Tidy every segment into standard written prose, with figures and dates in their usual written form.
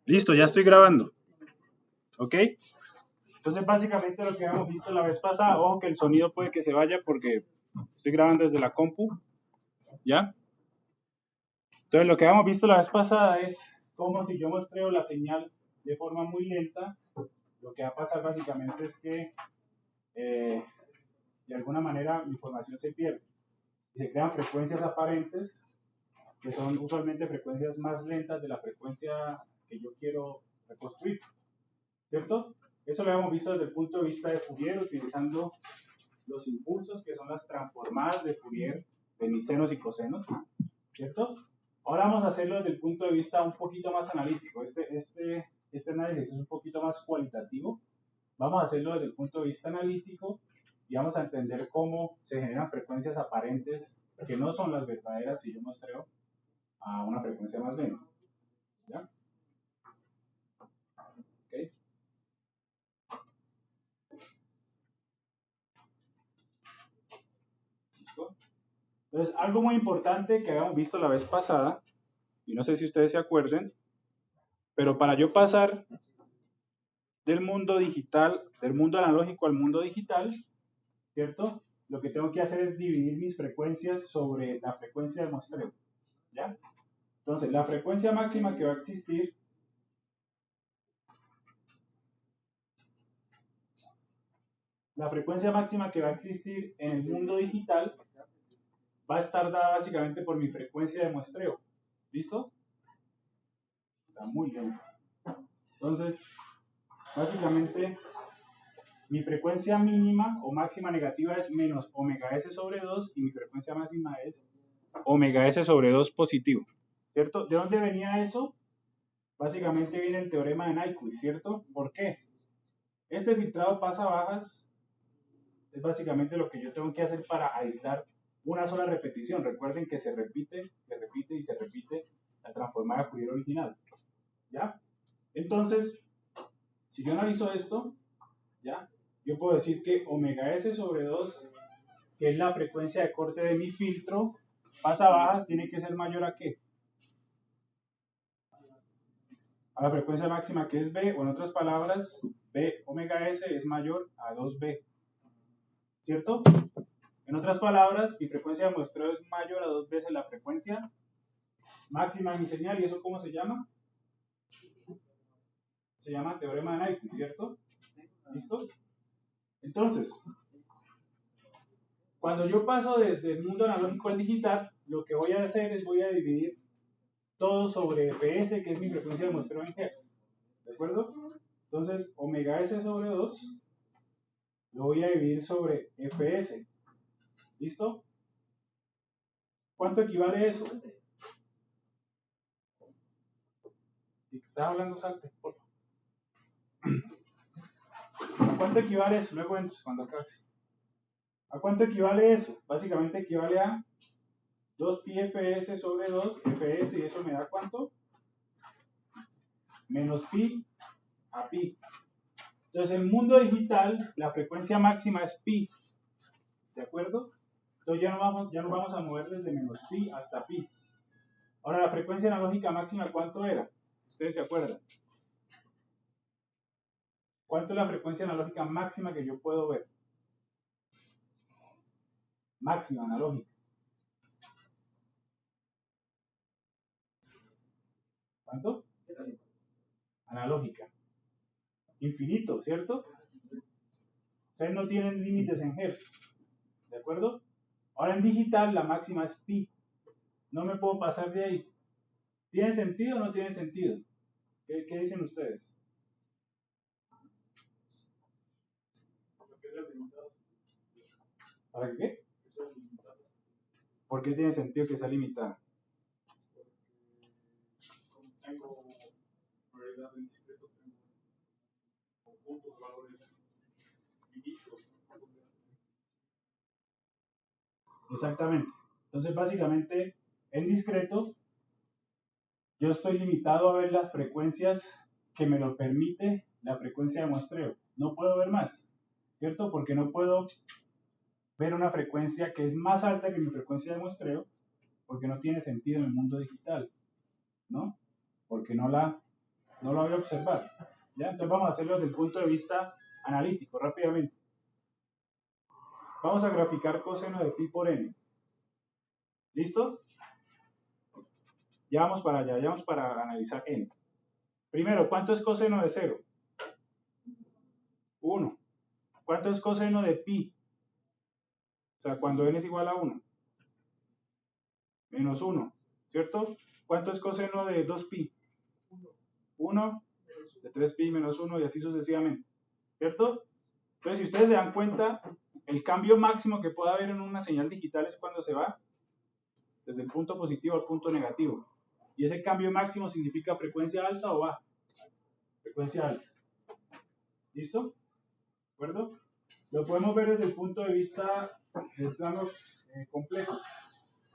Listo, ya estoy grabando. ¿Ok? Entonces, básicamente lo que habíamos visto la vez pasada, ojo que el sonido puede que se vaya porque estoy grabando desde la compu. ¿Ya? Entonces, lo que habíamos visto la vez pasada es como si yo muestreo la señal de forma muy lenta, lo que va a pasar básicamente es que de alguna manera mi información se pierde. Y se crean frecuencias aparentes, que son usualmente frecuencias más lentas de la frecuencia que yo quiero reconstruir. ¿Cierto? Eso lo hemos visto desde el punto de vista de Fourier, utilizando los impulsos, que son las transformadas de Fourier de mis senos y cosenos, ¿cierto? Ahora vamos a hacerlo desde el punto de vista un poquito más analítico. Este análisis es un poquito más cualitativo. Vamos a hacerlo desde el punto de vista analítico y vamos a entender cómo se generan frecuencias aparentes que no son las verdaderas si yo muestreo a una frecuencia más lenta. ¿Ya? ¿Okay? ¿Listo? Entonces, algo muy importante que habíamos visto la vez pasada, y no sé si ustedes se acuerden, pero para yo pasar del mundo digital, del mundo analógico al mundo digital, ¿cierto? Lo que tengo que hacer es dividir mis frecuencias sobre la frecuencia de muestreo, ¿ya? Entonces, la frecuencia máxima que va a existir en el mundo digital va a estar dada básicamente por mi frecuencia de muestreo. ¿Listo? Está muy lento. Entonces, básicamente, mi frecuencia mínima o máxima negativa es menos omega s sobre 2 y mi frecuencia máxima es omega s sobre 2 positivo. ¿Cierto? ¿De dónde venía eso? Básicamente viene el teorema de Nyquist, ¿cierto? ¿Por qué? Este filtrado pasa-bajas es básicamente lo que yo tengo que hacer para aislar una sola repetición. Recuerden que se repite y se repite la transformada de Fourier original. ¿Ya? Entonces, si yo analizo esto, ¿ya? Yo puedo decir que omega s sobre 2, que es la frecuencia de corte de mi filtro, pasa-bajas, tiene que ser mayor a ¿qué? A la frecuencia máxima que es B, o en otras palabras, B omega S es mayor a 2B, ¿cierto? En otras palabras, mi frecuencia de muestreo es mayor a 2 veces la frecuencia máxima de mi señal, ¿y eso cómo se llama? Se llama teorema de Nyquist, ¿cierto? ¿Listo? Entonces, cuando yo paso desde el mundo analógico al digital, lo que voy a hacer es voy a dividir todo sobre fs, que es mi frecuencia de muestreo en Hz. ¿De acuerdo? Entonces, omega s sobre 2 lo voy a dividir sobre fs. ¿Listo? ¿Cuánto equivale eso? Si estás hablando, salte, por favor. ¿A cuánto equivale eso? Luego entras cuando acabes. ¿A cuánto equivale eso? Básicamente equivale a 2 pi fs sobre 2 fs, y eso me da ¿cuánto? Menos pi a pi. Entonces, en el mundo digital, la frecuencia máxima es pi. ¿De acuerdo? Entonces ya no vamos a mover desde menos pi hasta pi. Ahora, la frecuencia analógica máxima, ¿cuánto era? ¿Ustedes se acuerdan? ¿Cuánto es la frecuencia analógica máxima que yo puedo ver? Máxima analógica. ¿Cuánto? Analógica. Infinito, ¿cierto? Ustedes no tienen límites en Hertz. ¿De acuerdo? Ahora en digital la máxima es pi. No me puedo pasar de ahí. ¿Tiene sentido o no tiene sentido? ¿Qué dicen ustedes? ¿Para qué? ¿Por qué tiene sentido que sea limitada? Exactamente. Entonces, básicamente, en discreto, yo estoy limitado a ver las frecuencias que me lo permite la frecuencia de muestreo. No puedo ver más, ¿cierto? Porque no puedo ver una frecuencia que es más alta que mi frecuencia de muestreo, porque no tiene sentido en el mundo digital, ¿no? Porque no la No lo voy a observar. ¿Ya? Entonces vamos a hacerlo desde el punto de vista analítico, rápidamente. Vamos a graficar coseno de pi por n. ¿Listo? Ya vamos para allá, ya vamos para analizar n. Primero, ¿cuánto es coseno de 0? 1. ¿Cuánto es coseno de pi? O sea, cuando n es igual a 1. Menos 1, ¿cierto? ¿Cuánto es coseno de 2pi? 1. De 3pi menos 1 y así sucesivamente, ¿cierto? Entonces, si ustedes se dan cuenta, el cambio máximo que puede haber en una señal digital es cuando se va desde el punto positivo al punto negativo. Y ese cambio máximo significa frecuencia alta o baja. Frecuencia alta. ¿Listo? ¿De acuerdo? Lo podemos ver desde el punto de vista del plano complejo,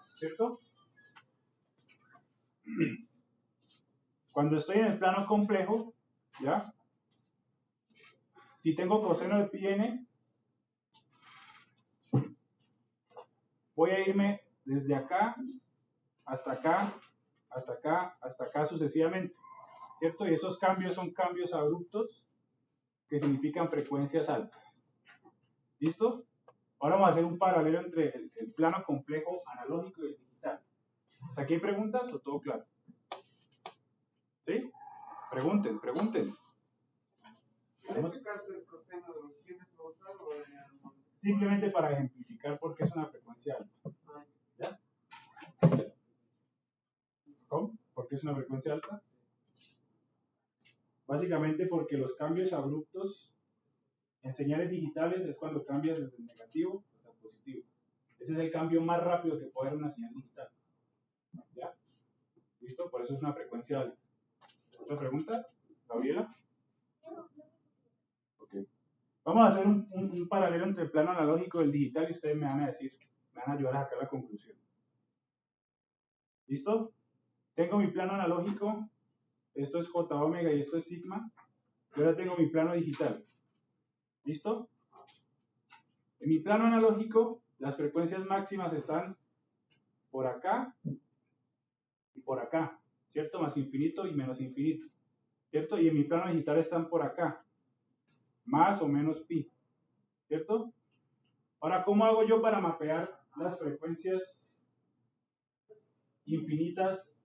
¿cierto? Cuando estoy en el plano complejo, ¿ya? Si tengo coseno de pi n, voy a irme desde acá, hasta acá, hasta acá, hasta acá sucesivamente, ¿cierto? Y esos cambios son cambios abruptos que significan frecuencias altas. ¿Listo? Ahora vamos a hacer un paralelo entre el plano complejo analógico y el digital. ¿Hasta aquí hay preguntas o todo claro? ¿Sí? Pregunten, pregunten. Simplemente para ejemplificar por qué es una frecuencia alta. ¿Ya? ¿Cómo? ¿Por qué es una frecuencia alta? Básicamente porque los cambios abruptos en señales digitales es cuando cambias desde el negativo hasta el positivo. Ese es el cambio más rápido que puede haber en una señal digital. ¿Ya? ¿Listo? Por eso es una frecuencia alta. ¿Otra pregunta? ¿Gabriela? Ok. Vamos a hacer un paralelo entre el plano analógico y el digital y ustedes me van a decir, me van a ayudar a sacar la conclusión. ¿Listo? Tengo mi plano analógico, esto es J omega y esto es sigma, y ahora tengo mi plano digital. ¿Listo? En mi plano analógico, las frecuencias máximas están por acá y por acá, ¿cierto? Más infinito y menos infinito, ¿cierto? Y en mi plano digital están por acá, más o menos pi, ¿cierto? Ahora, ¿cómo hago yo para mapear las frecuencias infinitas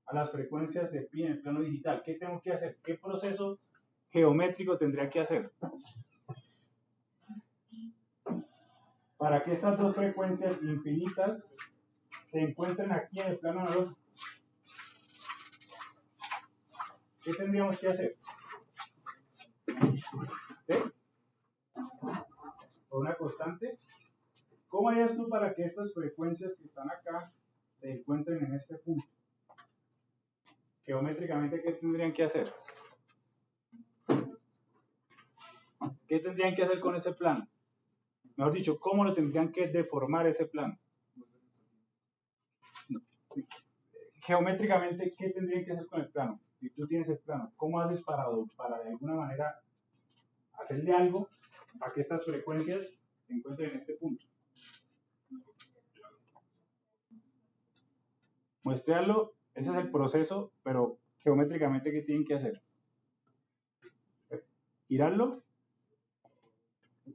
a las frecuencias de pi en el plano digital? ¿Qué tengo que hacer? ¿Qué proceso geométrico tendría que hacer para que estas dos frecuencias infinitas se encuentren aquí en el plano analógico? ¿Qué tendríamos que hacer? ¿Sí? ¿Por una constante? ¿Cómo harías tú para que estas frecuencias que están acá se encuentren en este punto? Geométricamente, ¿qué tendrían que hacer? ¿Qué tendrían que hacer con ese plano? Mejor dicho, ¿cómo lo tendrían que deformar ese plano? No. Geométricamente, ¿qué tendrían que hacer con el plano? Si tú tienes el plano, ¿cómo haces para de alguna manera hacerle algo para que estas frecuencias se encuentren en este punto? Muestrearlo, ese es el proceso, pero geométricamente, ¿qué tienen que hacer? Girarlo,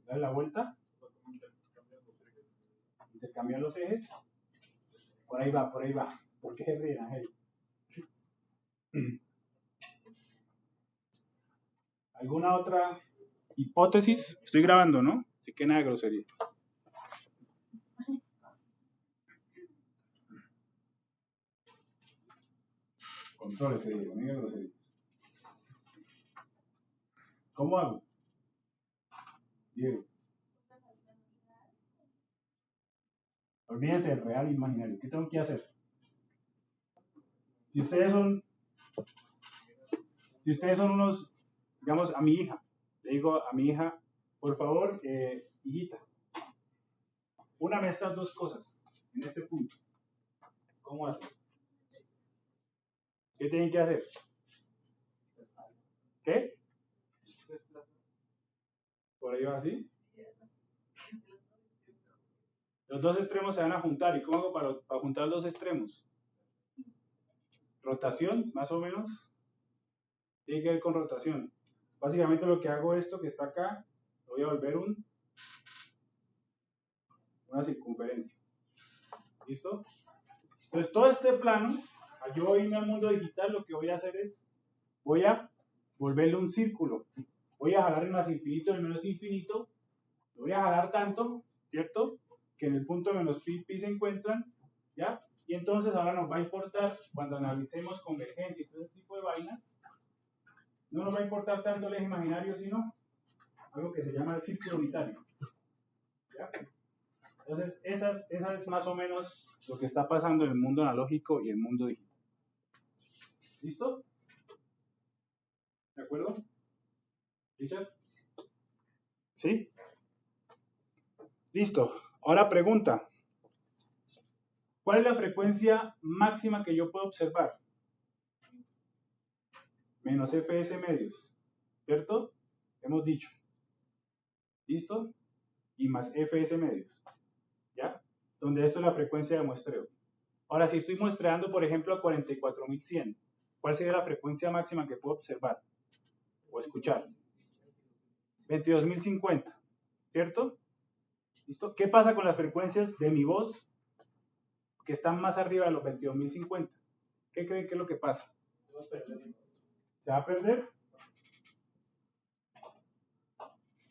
darle la vuelta, intercambiar los ejes. Por ahí va, por ahí va. ¿Por qué se ríen, Ángel? ¿Alguna otra hipótesis? Estoy grabando, ¿no? Así que nada de groserías. Controles, Diego, no diga groserías. ¿Cómo hago? Diego. Olvídense del real e imaginario. ¿Qué tengo que hacer? Si ustedes son unos, digamos, a mi hija, le digo a mi hija, por favor, hijita, úname estas dos cosas en este punto. ¿Cómo hace? ¿Qué tienen que hacer? ¿Qué? Por ahí va así. Los dos extremos se van a juntar. ¿Y cómo hago para juntar los extremos? Rotación, más o menos. tiene que ver con rotación. Básicamente lo que hago esto que está acá, lo voy a volver una circunferencia. ¿Listo? Entonces todo este plano, al yo irme al mundo digital, lo que voy a hacer es, voy a volverle un círculo. Voy a jalar el más infinito, el menos infinito. Lo voy a jalar tanto, ¿cierto? Que en el punto menos pi, pi se encuentran, ¿ya? Y entonces ahora nos va a importar, cuando analicemos convergencia y todo ese tipo de vainas, no nos va a importar tanto el eje imaginario, sino algo que se llama el círculo unitario. ¿Ya? Entonces, esa es más o menos lo que está pasando en el mundo analógico y el mundo digital. ¿Listo? ¿De acuerdo? ¿Richard? ¿Sí? Listo. Ahora pregunta. ¿Cuál es la frecuencia máxima que yo puedo observar? Menos fs medios. ¿Cierto? Hemos dicho. ¿Listo? Y más fs medios. ¿Ya? Donde esto es la frecuencia de muestreo. Ahora, si estoy muestreando, por ejemplo, a 44.100, ¿cuál sería la frecuencia máxima que puedo observar o escuchar? 22.050, ¿cierto? ¿Listo? ¿Qué pasa con las frecuencias de mi voz que están más arriba de los 22.050? ¿Qué creen que es lo que pasa? ¿Se va a perder?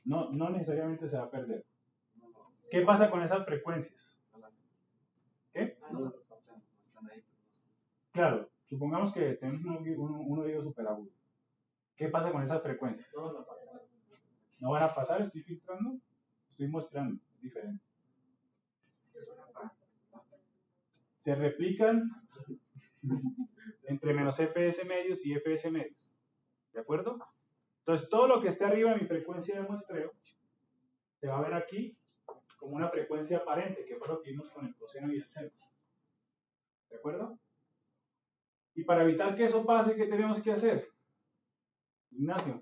No, no necesariamente se va a perder. ¿Qué pasa con esas frecuencias? ¿Qué? Claro, supongamos que tenemos un oído super agudo. ¿Qué pasa con esas frecuencias? No van a pasar, estoy filtrando, estoy mostrando, es diferente. Se replican entre menos fs medios y fs medios. ¿De acuerdo? Entonces, todo lo que esté arriba de mi frecuencia de muestreo se va a ver aquí como una frecuencia aparente, que fue lo que vimos con el coseno y el seno. ¿De acuerdo? Y para evitar que eso pase, ¿qué tenemos que hacer? Ignacio,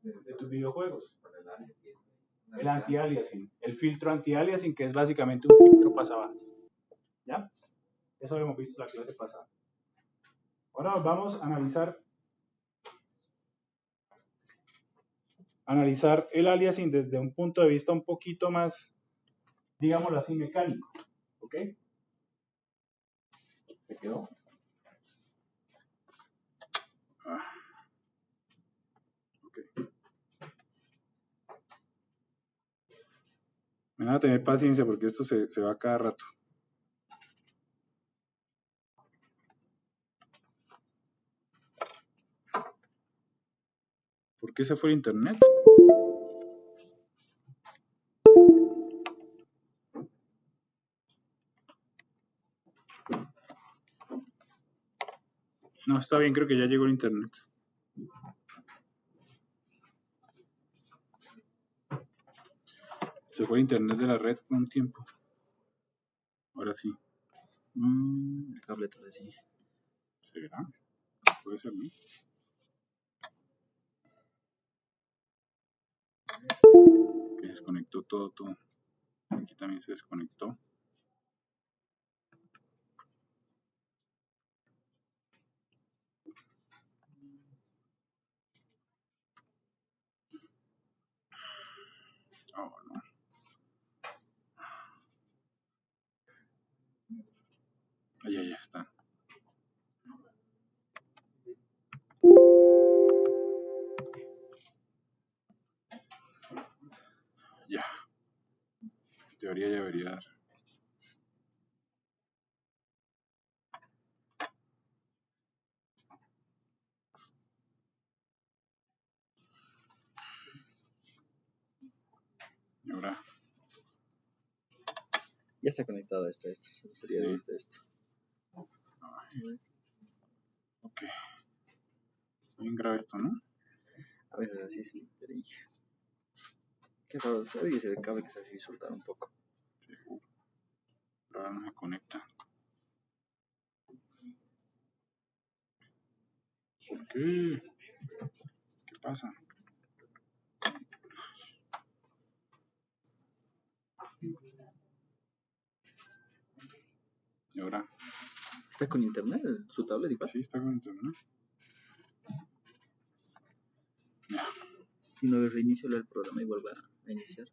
de tus videojuegos. El anti-aliasing, el filtro anti-aliasing, que es básicamente un filtro pasabandas. ¿Ya? Eso lo hemos visto en la clase pasada. Ahora vamos a analizar el aliasing desde un punto de vista un poquito más, digámoslo así, mecánico. ¿Ok? ¿Se quedó? Ok. Me van a tener paciencia porque esto se va cada rato. ¿Por qué se fue el internet? No, está bien, creo que ya llegó el internet. Se fue el internet de la red por un tiempo. Ahora sí. El cable tal vez sí. ¿Será? Puede ser, ¿no? Que desconectó todo. Aquí también se desconectó. Oh, no. Ya está. Ya. En teoría ya debería dar. Y ahora. Ya está conectado esto. Solo sería Sí. esto. Ay. Ok. Bien grave esto, ¿no? A veces así se le qué raro, debe ser el cable que se hace soltar un poco. Sí. Ahora no se conecta. ¿Por qué? ¿Qué pasa? Y ahora. ¿Está con internet su tablet igual? Sí, está con internet. Si no reinicio el programa y vuelve a iniciar.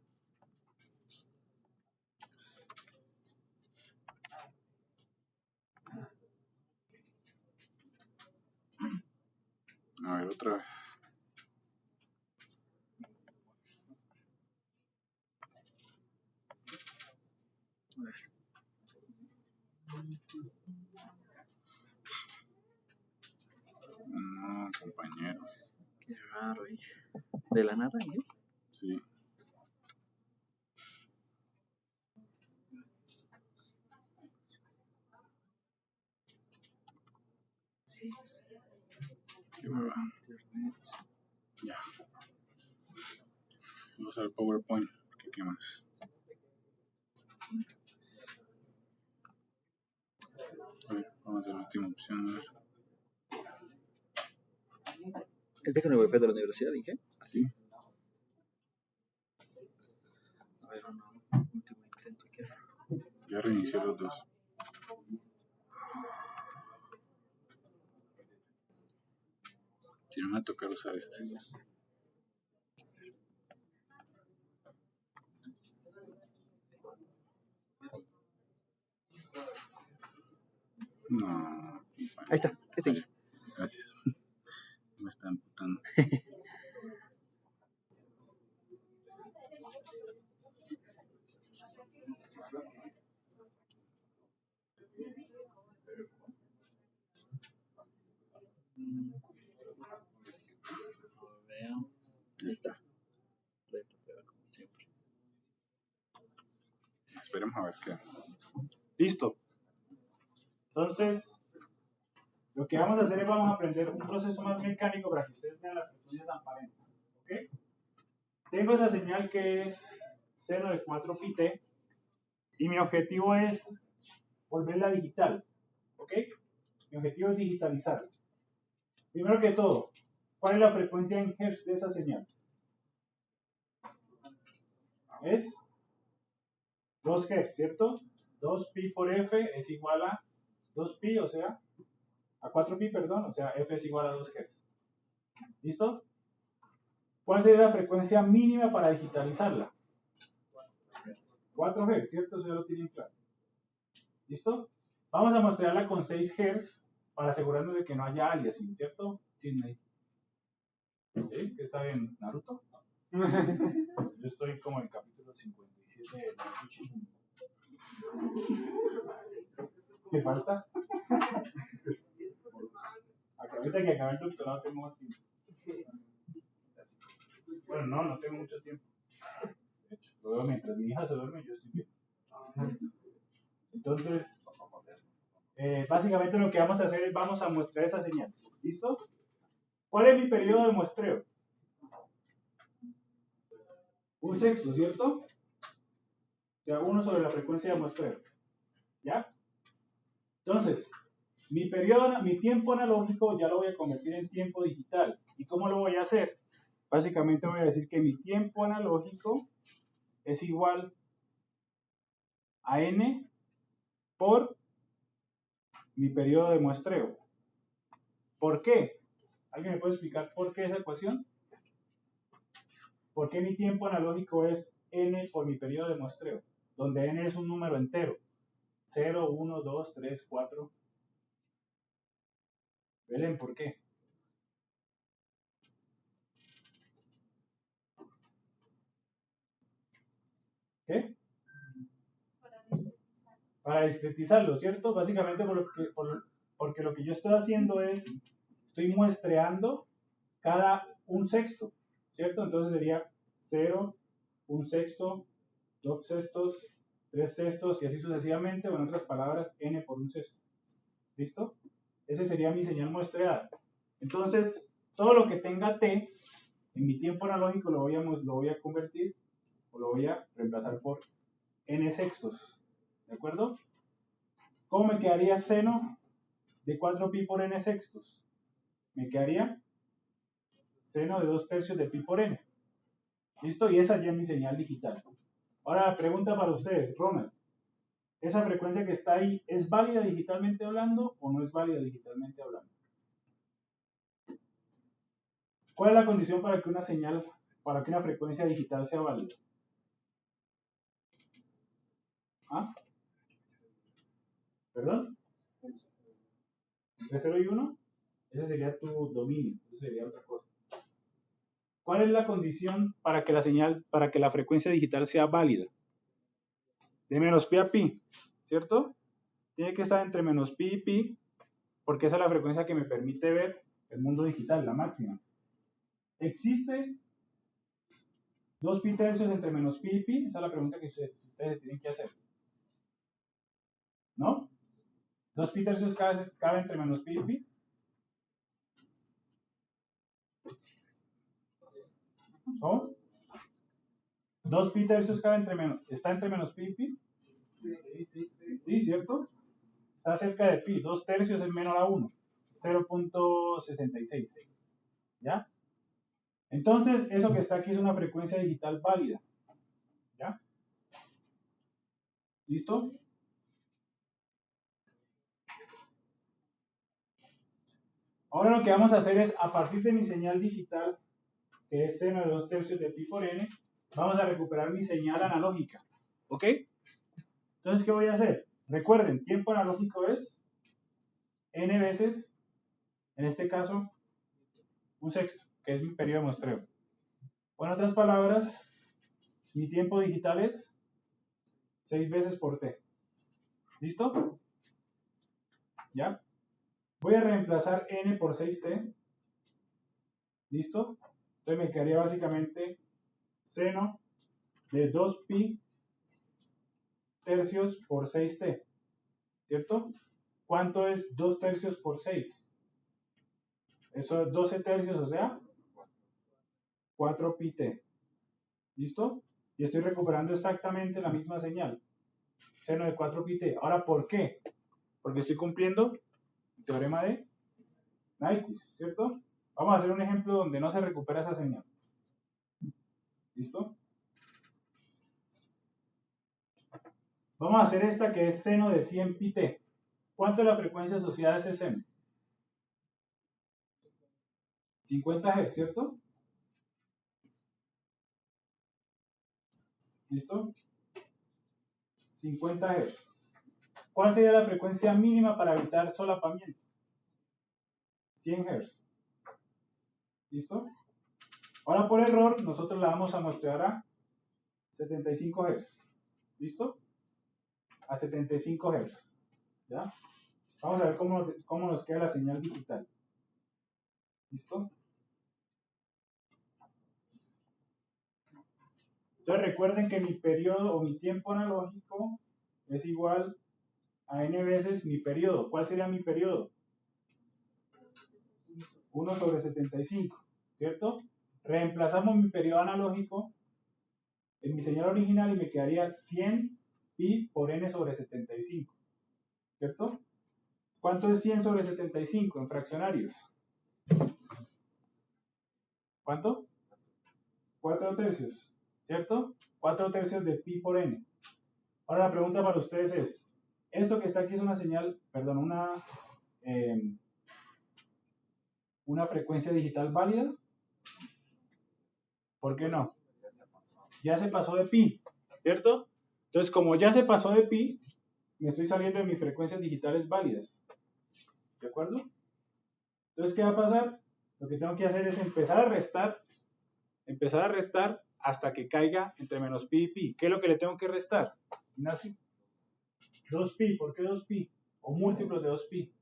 A ver, otra vez. A ver. No, compañero. Qué raro, ¿eh? De la nada, ¿eh? Sí. Qué hueva. Internet. Ya. Vamos a ver PowerPoint. ¿Qué más? A ver, vamos a la última opción. A ver. ¿Este con el wifi de la universidad, dije? Sí. A ver, un último intento aquí. Ya reinicié los dos. Si no me va a tocar usar este. No. Ahí está, ahí. Gracias. Me está emputando. Ahí está. Lento, pero como siempre. Esperemos a ver qué. Listo. Entonces, lo que vamos a hacer es vamos a aprender un proceso más mecánico para que ustedes vean las frecuencias aparentes. ¿Ok? Tengo esa señal que es seno de 4πt y mi objetivo es volverla digital. ¿Ok? Mi objetivo es digitalizarla. Primero que todo, ¿cuál es la frecuencia en hertz de esa señal? Es 2 Hz, ¿cierto? 2pi por f es igual a 2pi, o sea, a 4pi, perdón, o sea, f es igual a 2 Hz. ¿Listo? ¿Cuál sería la frecuencia mínima para digitalizarla? 4 Hz, ¿cierto? Eso ya lo tienen claro. ¿Listo? Vamos a mostrarla con 6 Hz para asegurarnos de que no haya aliasing, ¿cierto? ¿Sí? ¿Que está bien Naruto? Yo estoy como en el capítulo 57 de Naruto. ¿Me falta? Ahorita que acabe el doctorado tengo más tiempo. Bueno, no tengo mucho tiempo. De hecho, lo veo mientras mi hija se duerme, yo estoy bien. Entonces, básicamente lo que vamos a hacer es vamos a mostrar esa señal. ¿Listo? ¿Cuál es mi periodo de muestreo? 1/6, ¿cierto? O sea, 1 sobre la frecuencia de muestreo. ¿Ya? Entonces, mi tiempo analógico ya lo voy a convertir en tiempo digital. ¿Y cómo lo voy a hacer? Básicamente voy a decir que mi tiempo analógico es igual a n por mi periodo de muestreo. ¿Por qué? ¿Alguien me puede explicar por qué esa ecuación? ¿Por qué mi tiempo analógico es n por mi periodo de muestreo? Donde n es un número entero. 0, 1, 2, 3, 4. Belén, ¿por qué? ¿Qué? Para discretizarlo, ¿cierto? Básicamente porque lo que yo estoy haciendo es, estoy muestreando cada 1/6, ¿cierto? Entonces sería 0, 1/6, 2/6, 3/6 y así sucesivamente, o en otras palabras, n por 1/6. ¿Listo? Ese sería mi señal muestreada. Entonces, todo lo que tenga t en mi tiempo analógico lo voy a convertir o lo voy a reemplazar por n/6. ¿De acuerdo? ¿Cómo me quedaría seno de 4pi por n/6? Me quedaría seno de 2/3 de pi por n. ¿Listo? Y esa ya es mi señal digital. Ahora la pregunta para ustedes, Ronald. ¿Esa frecuencia que está ahí es válida digitalmente hablando o no es válida digitalmente hablando? ¿Cuál es la condición para que una frecuencia digital sea válida? ¿Ah? ¿Perdón? ¿Entre 0 y 1? Ese sería tu dominio, eso sería otra cosa. ¿Cuál es la condición para que la frecuencia digital sea válida? De menos pi a pi, ¿cierto? Tiene que estar entre menos pi y pi, porque esa es la frecuencia que me permite ver el mundo digital, la máxima. ¿Existe 2 pi tercios entre menos pi y pi? Esa es la pregunta que ustedes tienen que hacer. ¿No? 2 pi tercios cabe entre menos pi y pi. ¿Cómo? 2 pi tercios está entre menos pi y pi. Sí, ¿cierto? Está cerca de pi. 2 tercios es menor a 1. 0.66. ¿Ya? Entonces, eso que está aquí es una frecuencia digital válida. ¿Ya? ¿Listo? Ahora lo que vamos a hacer es, a partir de mi señal digital, que es seno de 2 tercios de pi por n, vamos a recuperar mi señal analógica. ¿Ok? Entonces, ¿qué voy a hacer? Recuerden, tiempo analógico es n veces, en este caso, un sexto, que es mi periodo de muestreo. O en otras palabras, mi tiempo digital es 6 veces por t. ¿Listo? ¿Ya? Voy a reemplazar n por 6t. ¿Listo? Entonces me quedaría básicamente seno de 2pi tercios por 6t. ¿Cierto? ¿Cuánto es 2 tercios por 6? Eso es 12 tercios, o sea, 4pi-t. ¿Listo? Y estoy recuperando exactamente la misma señal. Seno de 4pi-t. Ahora, ¿por qué? Porque estoy cumpliendo el teorema de Nyquist, ¿cierto? Vamos a hacer un ejemplo donde no se recupera esa señal. ¿Listo? Vamos a hacer esta que es seno de 100pi-t. ¿Cuánto es la frecuencia asociada a ese seno? 50 Hz, ¿cierto? ¿Listo? 50 Hz. ¿Cuál sería la frecuencia mínima para evitar solapamiento? 100 Hz. ¿Listo? Ahora por error nosotros la vamos a muestrear a 75 Hz. ¿Listo? A 75 Hz. ¿Ya? Vamos a ver cómo nos queda la señal digital. ¿Listo? Entonces recuerden que mi periodo o mi tiempo analógico es igual a n veces mi periodo. ¿Cuál sería mi periodo? 1 sobre 75, ¿cierto? Reemplazamos mi periodo analógico en mi señal original y me quedaría 100 pi por n sobre 75, ¿cierto? ¿Cuánto es 100 sobre 75 en fraccionarios? ¿Cuánto? 4 tercios, ¿cierto? 4 tercios de pi por n. Ahora la pregunta para ustedes es, ¿esto que está aquí es una señal, perdón, una frecuencia digital válida? ¿Por qué no? Ya se pasó de pi, ¿cierto? Entonces, como ya se pasó de pi, me estoy saliendo de mis frecuencias digitales válidas. ¿De acuerdo? Entonces, ¿qué va a pasar? Lo que tengo que hacer es empezar a restar hasta que caiga entre menos pi y pi. ¿Qué es lo que le tengo que restar? Ignacio. 2pi, ¿por qué 2pi? O múltiplos de 2pi.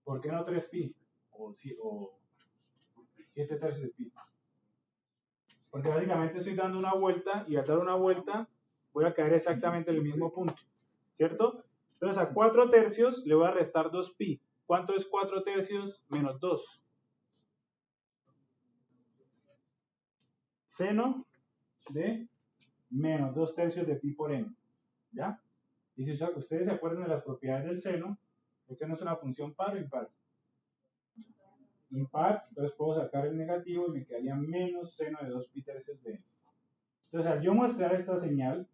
¿Por qué no 3pi? O 7 tercios de pi. Porque básicamente estoy dando una vuelta y al dar una vuelta voy a caer exactamente en el mismo punto. ¿Cierto? Entonces a 4 tercios le voy a restar 2pi. ¿Cuánto es 4 tercios menos 2? Seno de menos 2 tercios de pi por n. ¿Ya? Y si ustedes se acuerdan de las propiedades del seno, el seno es una función par o impar. Impar, entonces puedo sacar el negativo y me quedaría menos seno de 2 pi tercios de n. Entonces al yo muestrear esta señal,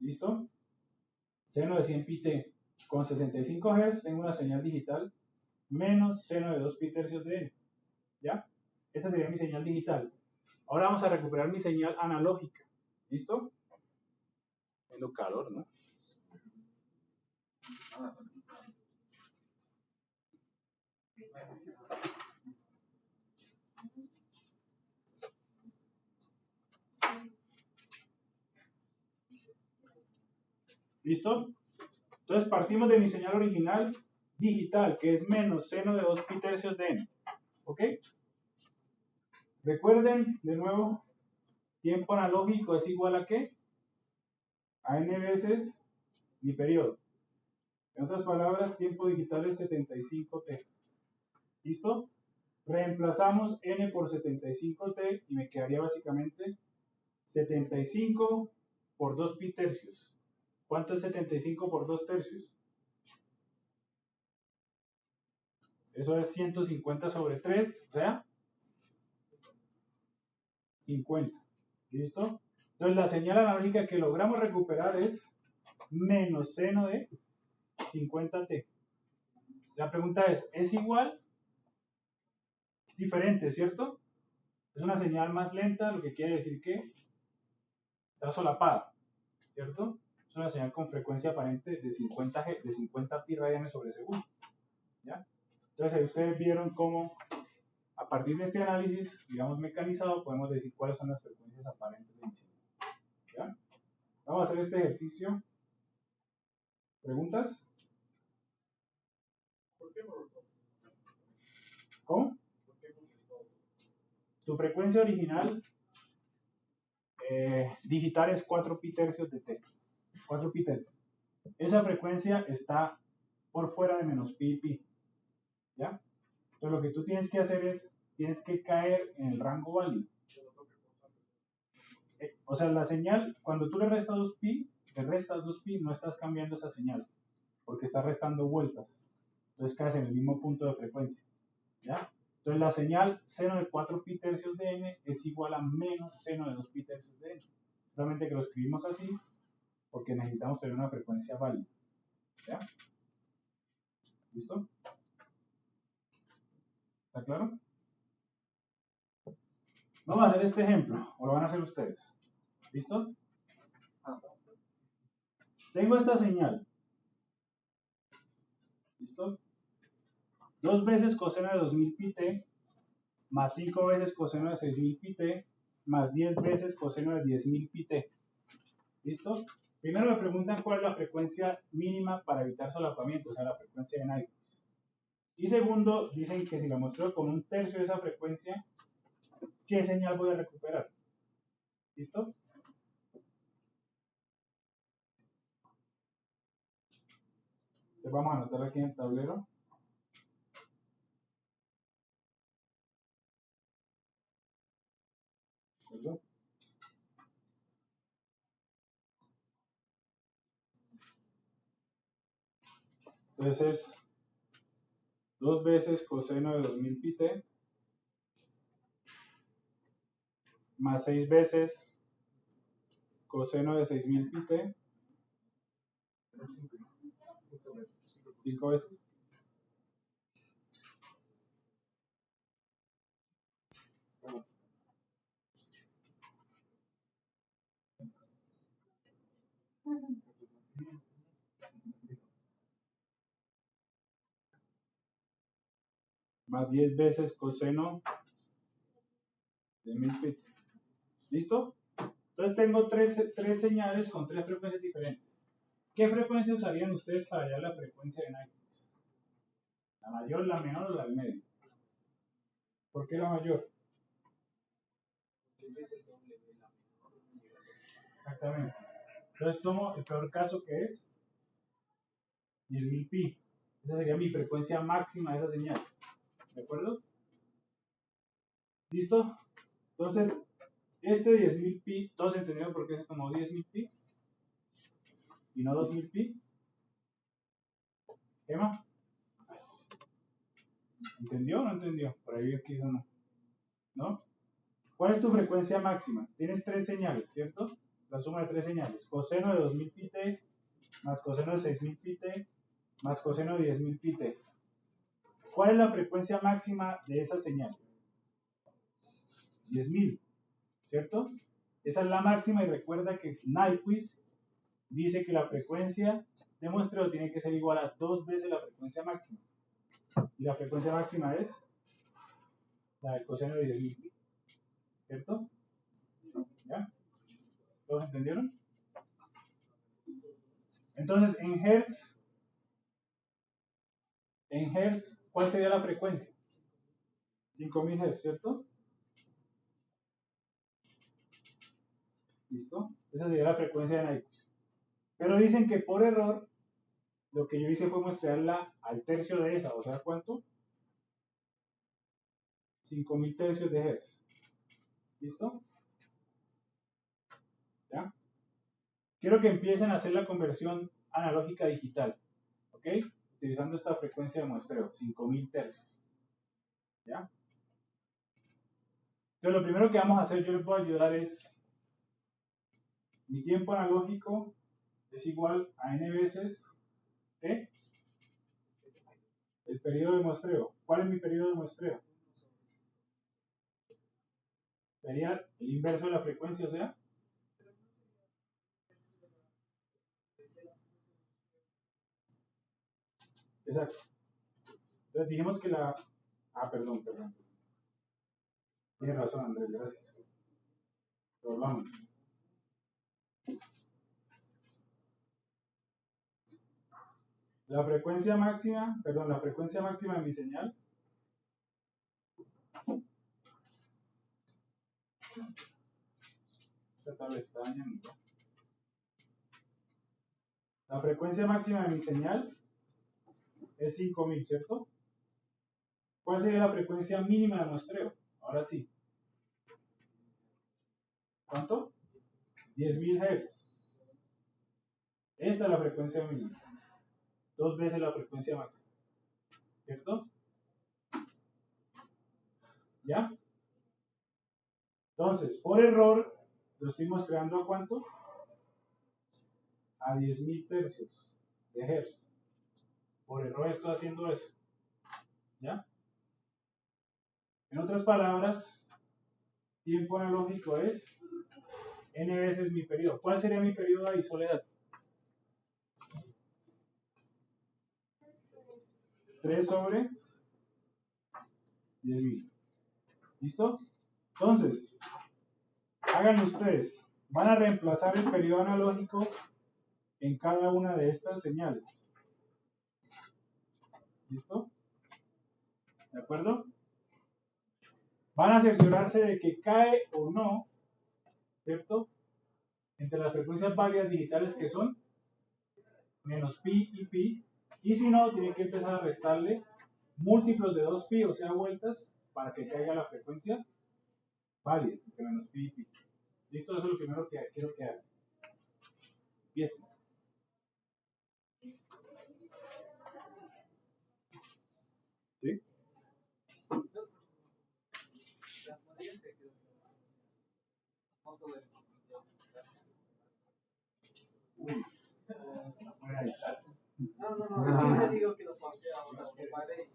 ¿listo? Seno de 100 pi t. Con 65 Hz tengo una señal digital menos seno de 2 pi tercios de n. ¿Ya? Esa sería mi señal digital. Ahora vamos a recuperar mi señal analógica. ¿Listo? Tengo calor, ¿no? ¿Listo? Entonces partimos de mi señal original digital, que es menos seno de 2 pi tercios de n. ¿Ok? Recuerden, de nuevo, tiempo analógico es igual a ¿qué? A n veces mi periodo. En otras palabras, tiempo digital es 75t. ¿Listo? Reemplazamos n por 75t y me quedaría básicamente 75 por 2 pi tercios. ¿Cuánto es 75 por 2 tercios? Eso es 150 sobre 3, o sea, 50. ¿Listo? Entonces la señal analógica que logramos recuperar es menos seno de 50t. La pregunta ¿es igual? Diferente, ¿cierto? Es una señal más lenta, lo que quiere decir que está solapada, ¿cierto? Es una señal con frecuencia aparente de 50 pi radianes sobre segundo. ¿Ya? Entonces ahí ustedes vieron cómo a partir de este análisis, digamos mecanizado, podemos decir cuáles son las frecuencias aparentes de incidencia. ¿Ya? Vamos a hacer este ejercicio. ¿Preguntas? ¿Cómo? Tu frecuencia original digital es 4 pi tercios de t. 4 pi tercios. Esa frecuencia está por fuera de menos pi y pi. ¿Ya? Entonces lo que tú tienes que hacer es, tienes que caer en el rango válido. O sea, la señal, cuando tú le restas 2 pi, no estás cambiando esa señal, porque está restando vueltas. Entonces caes en el mismo punto de frecuencia. ¿Ya? Entonces la señal seno de 4 pi tercios de n es igual a menos seno de 2 pi tercios de n. Solamente que lo escribimos así porque necesitamos tener una frecuencia válida. ¿Ya? ¿Listo? ¿Está claro? Vamos a hacer este ejemplo, o lo van a hacer ustedes. ¿Listo? Tengo esta señal. ¿Listo? 2 veces coseno de 2000 pi t, más 5 veces coseno de 6000 pi t, más 10 veces coseno de 10.000 pi t. ¿Listo? Primero me preguntan cuál es la frecuencia mínima para evitar solapamiento, o sea, la frecuencia de Nyquist. Y segundo, dicen que si la muestro con un tercio de esa frecuencia, ¿qué señal voy a recuperar? ¿Listo? Entonces vamos a anotar aquí en el tablero. ¿Listo? Entonces es 2 veces coseno de 2000 pi t, más 6 veces coseno de 6000 pi t, 5 veces. Más 10 veces coseno de 1000 pi. ¿Listo? Entonces tengo tres señales con 3 frecuencias diferentes. ¿Qué frecuencia usarían ustedes para hallar la frecuencia de Nyquist? ¿La mayor, la menor o la del medio? ¿Por qué la mayor? Exactamente. Entonces tomo el peor caso que es 10.000 pi. Esa sería mi frecuencia máxima de esa señal. ¿De acuerdo? ¿Listo? Entonces, este 10.000 pi, ¿todos entendieron por qué se tomó 10.000 pi? ¿Y no 2.000 pi? ¿Emma? ¿Entendió o no entendió? Por ahí aquí eso no. ¿No? ¿Cuál es tu frecuencia máxima? Tienes 3 señales, ¿cierto? La suma de 3 señales. Coseno de 2000 pi t más coseno de 6000 pi t más coseno de 10.000 pi t. ¿Cuál es la frecuencia máxima de esa señal? 10.000, ¿cierto? Esa es la máxima y recuerda que Nyquist dice que la frecuencia de muestreo tiene que ser igual a 2 veces la frecuencia máxima. Y la frecuencia máxima es la del coseno de 10.000 pi, ¿cierto? ¿Ya? ¿Todos entendieron? Entonces, en Hertz, ¿cuál sería la frecuencia? 5.000 Hz, ¿cierto? ¿Listo? Esa sería la frecuencia de Nyquist. Pero dicen que por error, lo que yo hice fue mostrarla al tercio de esa, o sea, ¿cuánto? 5.000 tercios de Hertz. ¿Listo? ¿Ya? Quiero que empiecen a hacer la conversión analógica digital, ¿ok? Utilizando esta frecuencia de muestreo, 5.000 tercios. ¿Ya? Entonces, lo primero que vamos a hacer, yo les voy a ayudar es, mi tiempo analógico es igual a n veces, ¿qué? El periodo de muestreo. ¿Cuál es mi periodo de muestreo? Sería el inverso de la frecuencia, o sea, exacto. Entonces dijimos que la... perdón. Tienes razón, Andrés, gracias. Pero vamos. La frecuencia máxima de mi señal esta tabla está dañando. La frecuencia máxima de mi señal es 5.000, ¿cierto? ¿Cuál sería la frecuencia mínima de muestreo? Ahora sí. ¿Cuánto? 10.000 Hz. Esta es la frecuencia mínima. 2 veces la frecuencia máxima. ¿Cierto? ¿Ya? Entonces, por error, lo estoy mostrando a ¿cuánto? A 10.000 tercios de Hz. Por error estoy haciendo eso. ¿Ya? En otras palabras, tiempo analógico es n veces mi periodo. ¿Cuál sería mi periodo ahí, Soledad? 3 sobre 10.000. ¿Listo? Entonces, hagan ustedes. Van a reemplazar el periodo analógico en cada una de estas señales. ¿Listo? ¿De acuerdo? Van a cerciorarse de que cae o no, ¿cierto? Entre las frecuencias válidas digitales que son menos pi y pi. Y si no, tienen que empezar a restarle múltiplos de 2pi, o sea, vueltas, para que caiga la frecuencia válida, de menos pi y pi. ¿Listo? Eso es lo primero que quiero que hagan. Empiecen. ¿Sí? Uy. No, le digo que lo pase ahora, lo pare.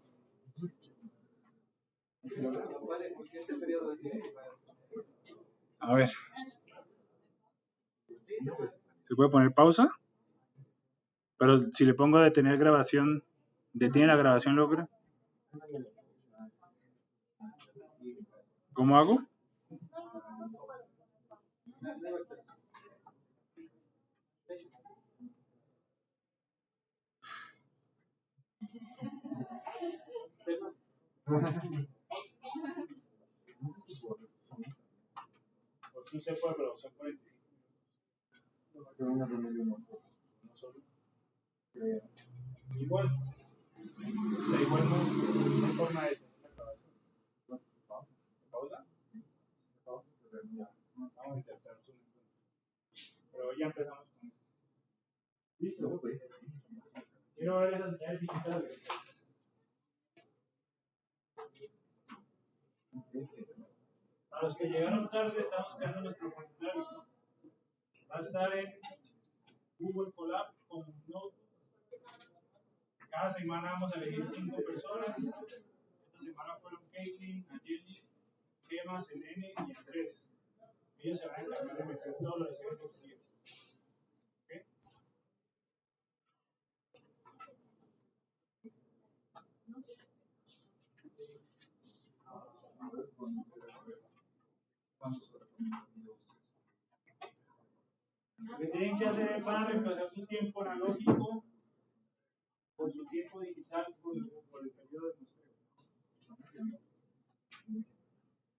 Lo pare porque este periodo es 10. A ver. ¿Se puede poner pausa? Pero si le pongo detener grabación, ¿detiene la grabación logra? ¿Cómo hago? Por si se puede, pero son 45 minutos. No solo. Igual. Da igual no hay forma de detener la grabación. ¿Pausa? Vamos a intentar Zoom. Pero ya empezamos con esto. ¿Listo? Quiero ver esas señales digitales. A los que llegaron tarde, estamos creando nuestro formulario. Va a estar en Google Colab como Notebook. Cada semana vamos a elegir 5 personas. Esta semana fueron Caitlin, Angeli, Gemma, Selene y Andrés. Ellos se van a encargar de meter todos los eventos que ¿okay? Lo que tienen que hacer es van a reemplazar su tiempo analógico por su tiempo digital por el periodo de muestreo.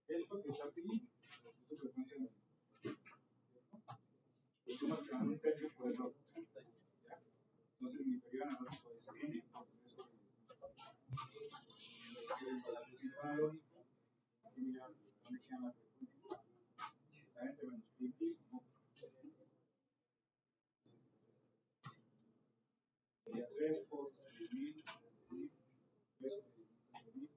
Esto que está aquí es su frecuencia de los sumas que dan un tercio por el otro. Entonces mi periodo analógico es N, por eso el tiempo analógico es que mirar dónde quedan las frecuencias. Está entre menos pi y pi, ¿no? Sería 3 por 1000, 3 por 1000.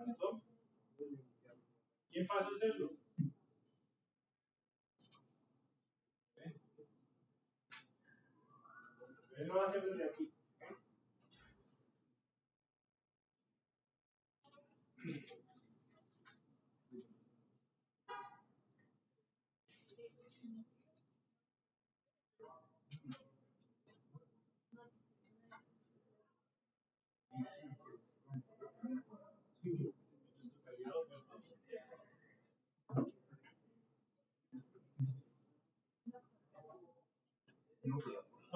¿Listo? ¿Quién pasa a hacerlo? Él lo va a hacer desde aquí.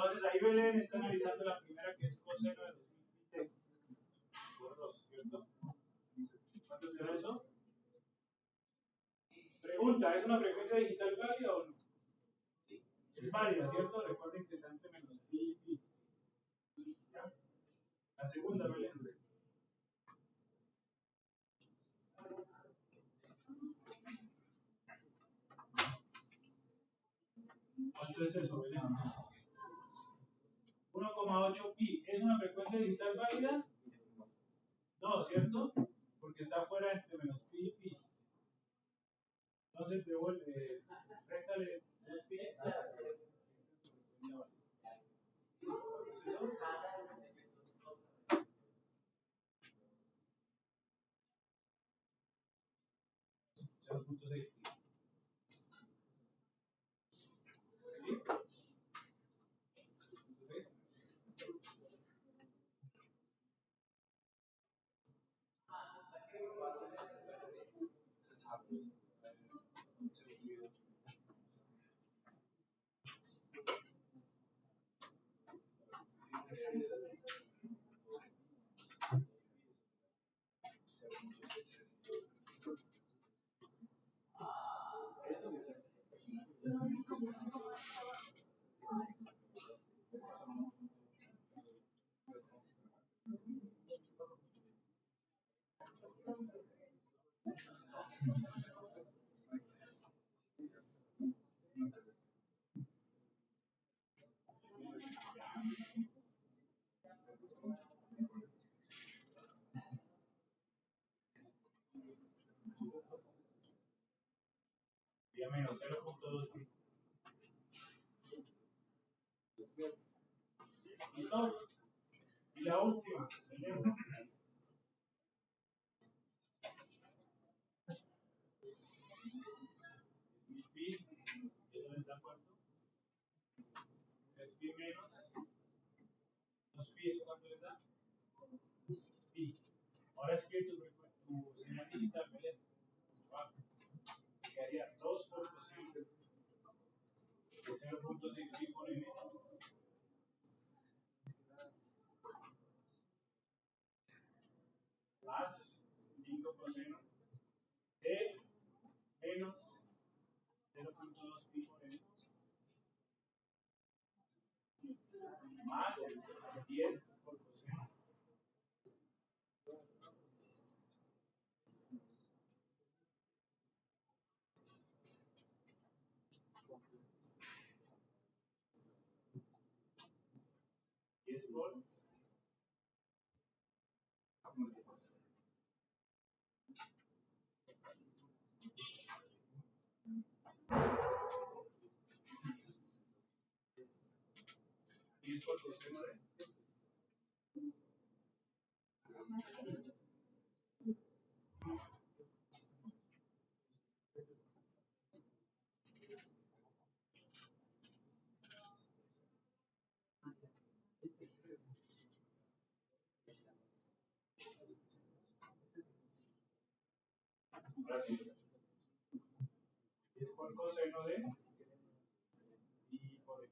Entonces ahí Belén está analizando la primera que es coseno de 2020 por 2, ¿cierto? ¿Cuánto será eso? Pregunta, ¿es una frecuencia digital válida o no? Sí. Es válida, ¿cierto? Recuerden que está entre menos pi y pi. ¿Ya? La segunda, Belén. ¿Cuánto es eso, Belén? 1,8 pi. ¿Es una frecuencia digital válida? No, ¿cierto? Porque está fuera entre menos pi y pi. Entonces devuelve, réstale 2 pi. ¿0.6 pi? ¿Sí? Sería menos 0.2 pi. ¿Listo? Y la última, tenemos. Pi, ¿eso les da cuánto? 3 pi menos menos pi, ¿eso cuánto les da? Pi. Ahora escribe tu señal digital, ¿vale? Quedaría 2 por coseno de 0.6 pi por n más 5 coseno de menos 0.2 pi por n más 10 por coseno. Y es por coseno de ahora sí. Y es por coseno de y por n.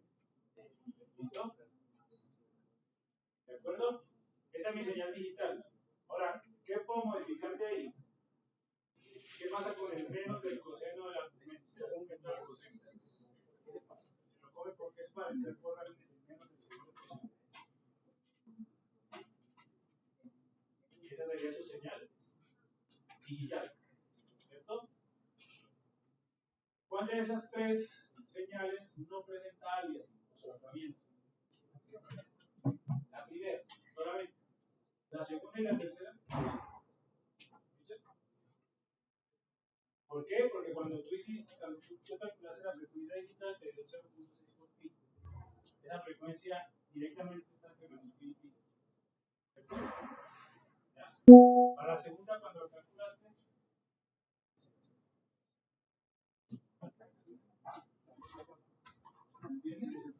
¿Listo? ¿De acuerdo? Esa es mi señal digital. Ahora, ¿qué puedo modificar de ahí? ¿Qué pasa con el menos del coseno de la aumenta el coseno? Se lo come porque es para el por el menos del segundo coseno. Y esa sería su señal digital. ¿Cierto? ¿Cuál de esas tres señales no presenta aliasing o solapamiento? La primera, solamente. La segunda y la tercera. ¿Por qué? Porque cuando tú calculaste la frecuencia digital te dio 0.6 por pi. Esa frecuencia directamente está entre menos pi y pi. Para la segunda, cuando lo calculaste, ¿entiendes?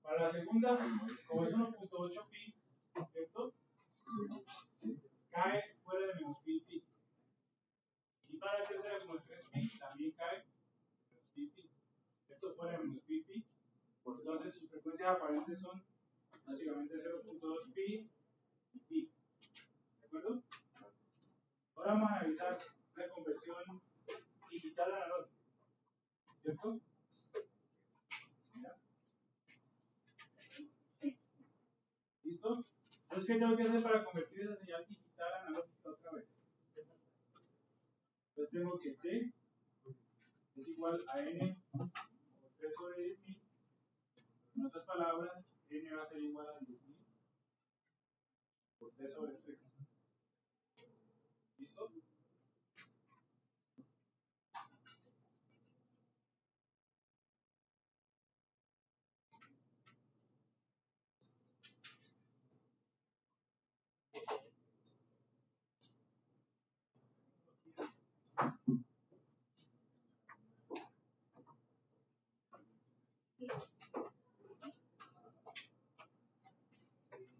Para la segunda, como es 1.8 pi, ¿cierto? Cae fuera de menos pi y pi. Y para la tercera, como es 3 pi, también cae menos pi y pi. ¿Cierto? Fuera de menos pi y pi. Entonces sus frecuencias aparentes son básicamente 0.2 pi y pi. ¿De acuerdo? Ahora vamos a analizar la conversión digital analógica. ¿Cierto? ¿Listo? Entonces, ¿qué tengo que hacer para convertir esa señal digital analógica otra vez? Entonces tengo que T es igual a N por 3 sobre 10.000. En otras palabras, N va a ser igual a 10.000 por 3 sobre 3. ¿Listo?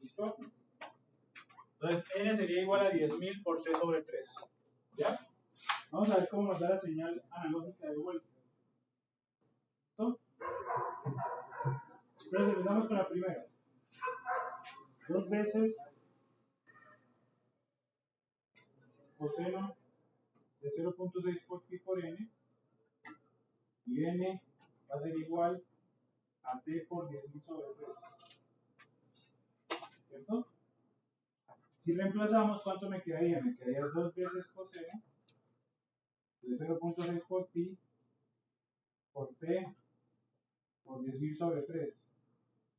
¿Listo? Entonces, N sería igual a 10.000 por T sobre 3. ¿Ya? Vamos a ver cómo nos da la señal analógica de vuelta. ¿Listo? Entonces, empezamos con la primera. 2 veces coseno de 0.6 por pi por n. Y n va a ser igual a t por 10.000 sobre 3. ¿Cierto? Si reemplazamos, ¿cuánto me quedaría? Me quedaría 2 veces coseno de 0.6 por pi por t por 10.000 sobre 3.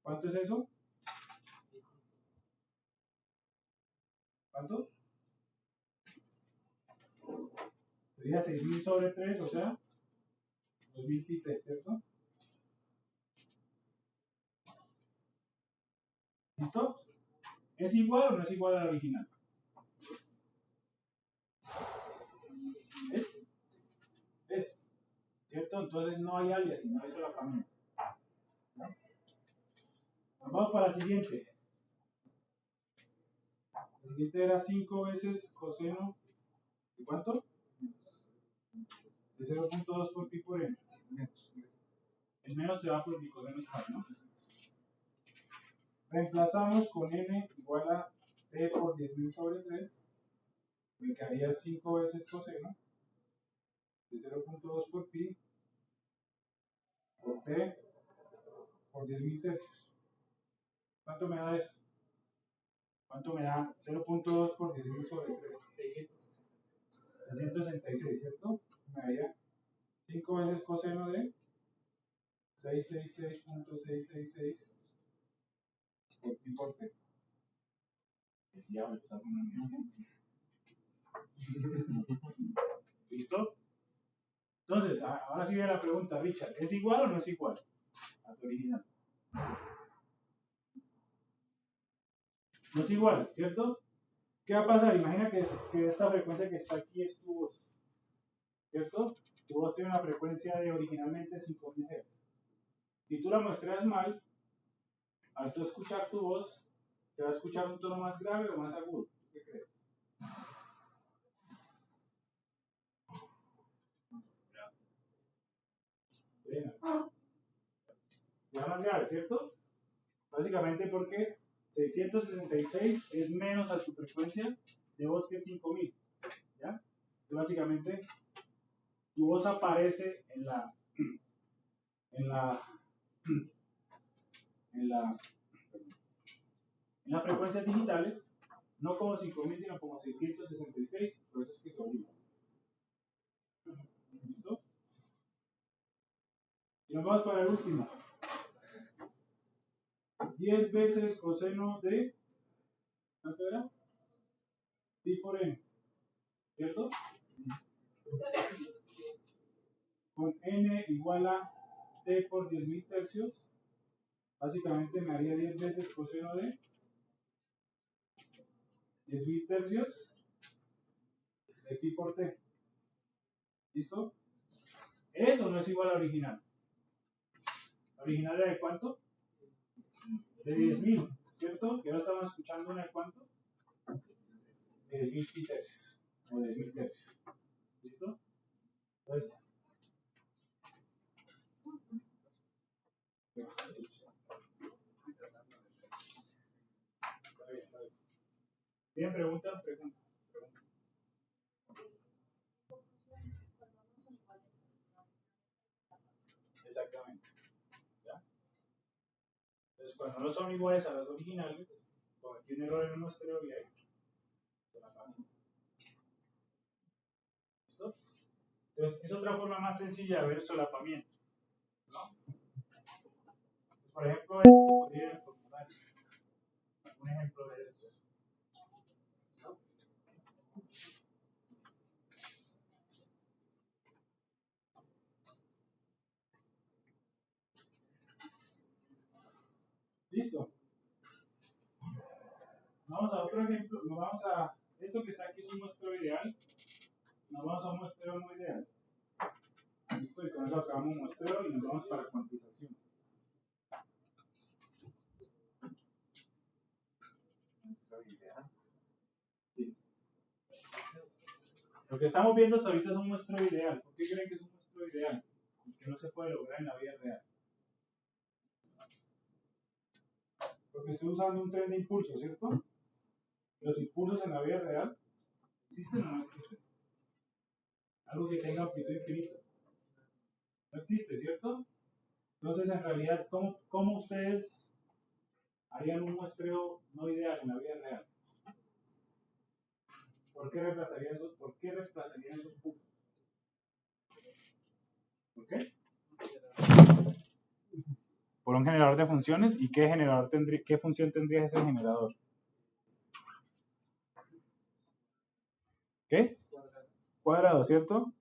¿Cuánto es eso? ¿Cuánto? Sería 6.000 sobre 3, o sea, 2.000 pi t, ¿cierto? ¿Listo? ¿Es igual o no es igual a la original? ¿Es? entonces no hay alias, no hay solapamiento. ¿No? Vamos para la siguiente. La siguiente era 5 veces coseno. ¿De cuánto? De 0.2 por pi por n. El menos se va por mi coseno igual, ¿no? Reemplazamos con n igual a t por 10.000 sobre 3. Me quedaría 5 veces coseno de 0.2 por pi por t por 10.000 tercios. ¿Cuánto me da eso? ¿Cuánto me da 0.2 por 10.000 sobre 3? 666, ¿cierto? Me daría 5 veces coseno de 666.666 por pi por t. El diablo está con ¿Listo? Entonces, ahora sí viene la pregunta, Richard, ¿es igual o no es igual a tu original? No es igual, ¿cierto? ¿Qué va a pasar? Imagina que esta frecuencia que está aquí es tu voz, ¿cierto? Tu voz tiene una frecuencia de originalmente 5000 Hz. Si tú la muestras mal, al tú escuchar tu voz, se va a escuchar un tono más grave o más agudo. ¿Qué crees? Ya más grave, ¿cierto? Básicamente porque 666 es menos a tu frecuencia de voz que 5000, ¿ya? Entonces, básicamente, tu voz aparece en las frecuencias digitales, no como 5000, sino como 666, por eso es que se obliga. ¿Listo? Y nos vamos para el último. 10 veces coseno de, ¿cuánto era? Pi por n, ¿cierto? Con n igual a t por 10.000 tercios, básicamente me haría 10 veces coseno de 10.000 tercios de pi por t. ¿Listo? Eso no es igual al original. ¿La original era de cuánto? De 10.000, ¿cierto? Que ahora estamos escuchando una de cuánto? De 10.000 pi tercios. O de 10.000 tercios. ¿Listo? Entonces, bien, preguntas. Exactamente. ¿Ya? Entonces, cuando no son iguales a las originales, cometí un error en el muestreo y ahí se la pago. ¿Listo? Entonces, es otra forma más sencilla de ver solapamiento, ¿no? Por ejemplo, podría ir en el formulario. Un ejemplo de esto. ¿No? Listo. Vamos a otro ejemplo. Nos vamos a. Esto que está aquí es un muestreo ideal. Nos vamos a un muestreo no ideal. Listo. Y con eso acabamos un muestreo y nos vamos para cuantización. Sí. Lo que estamos viendo hasta ahorita es un muestreo ideal. ¿Por qué creen que es un muestreo ideal? Porque no se puede lograr en la vida real. Porque estoy usando un tren de impulso, ¿cierto? Los impulsos en la vida real existen o no existen. Algo que tenga amplitud infinita. No existe, ¿cierto? Entonces, en realidad, ¿cómo ustedes harían un muestreo no ideal en la vida real? ¿Por qué reemplazarían esos puntos? ¿Por qué? Por un generador de funciones. ¿Y qué función tendría ese generador? ¿Qué? Cuadrado, ¿cierto?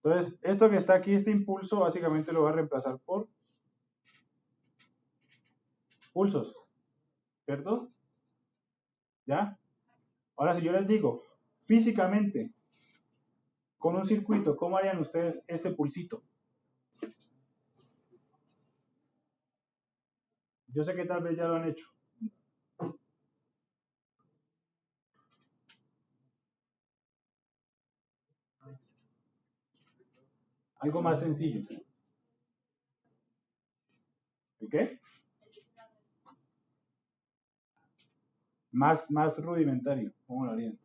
Entonces, esto que está aquí, este impulso, básicamente lo va a reemplazar por pulsos, ¿cierto? ¿Ya? Ahora, si yo les digo, físicamente, con un circuito, ¿cómo harían ustedes este pulsito? Yo sé que tal vez ya lo han hecho. Algo más sencillo. ¿Ok? Más rudimentario. ¿Cómo lo harían?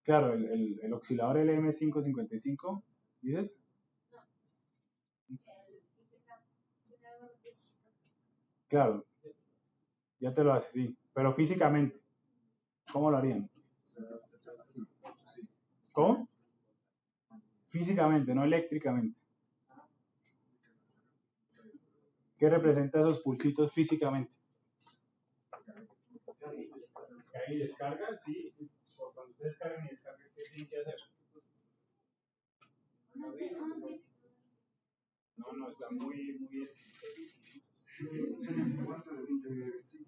Claro, el oscilador LM555, ¿dices? Claro, ya te lo hace, sí. Pero físicamente, ¿cómo lo harían? ¿Cómo? Físicamente, no eléctricamente. ¿Qué representa esos pulsitos físicamente? Carga y descarga, sí. Por cuando ustedes cargan y descargan, ¿qué tienen que hacer? No, está muy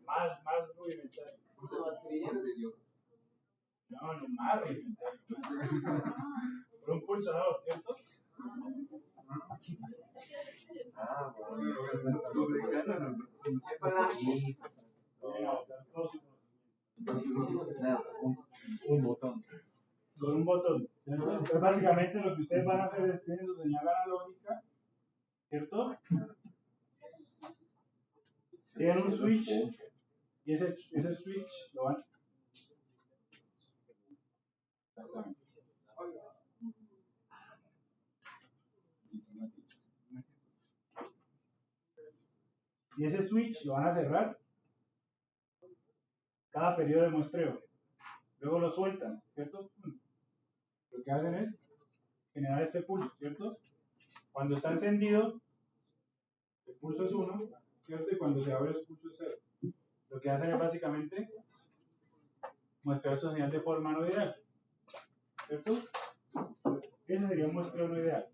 más rudimentario. No, más rudimentario. Por un pulsador, ¿cierto? Un botón. Con un botón. Entonces, básicamente lo que ustedes van a hacer es tienen su señal analógica, ¿cierto? Tienen un switch y ese switch lo van. Exactamente. Y ese switch lo van a cerrar cada periodo de muestreo. Luego lo sueltan, ¿cierto? Lo que hacen es generar este pulso, ¿cierto? Cuando está encendido, el pulso es 1, ¿cierto? Y cuando se abre el pulso es 0. Lo que hacen es básicamente muestrear su señal de forma no ideal, ¿cierto? Entonces, ese sería un muestreo no ideal.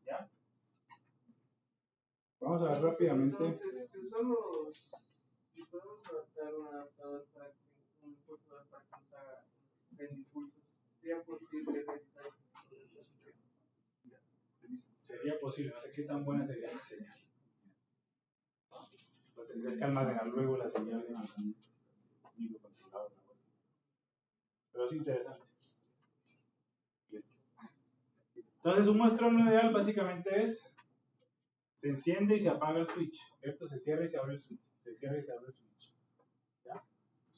¿Ya? Vamos a ver rápidamente. Entonces, si podemos adaptar un adaptador para que un pulsador para que nos haga 20 impulsos, ¿sería posible realizar Sería posible, no sé qué tan buena sería la señal. Lo tendrías que almacenar luego la señal de microcontrolador. Pero es interesante. Entonces, un muestreo no ideal básicamente es se enciende y se apaga el switch, ¿cierto? Se cierra y se abre el switch, se cierra y se abre el switch. ¿Ya?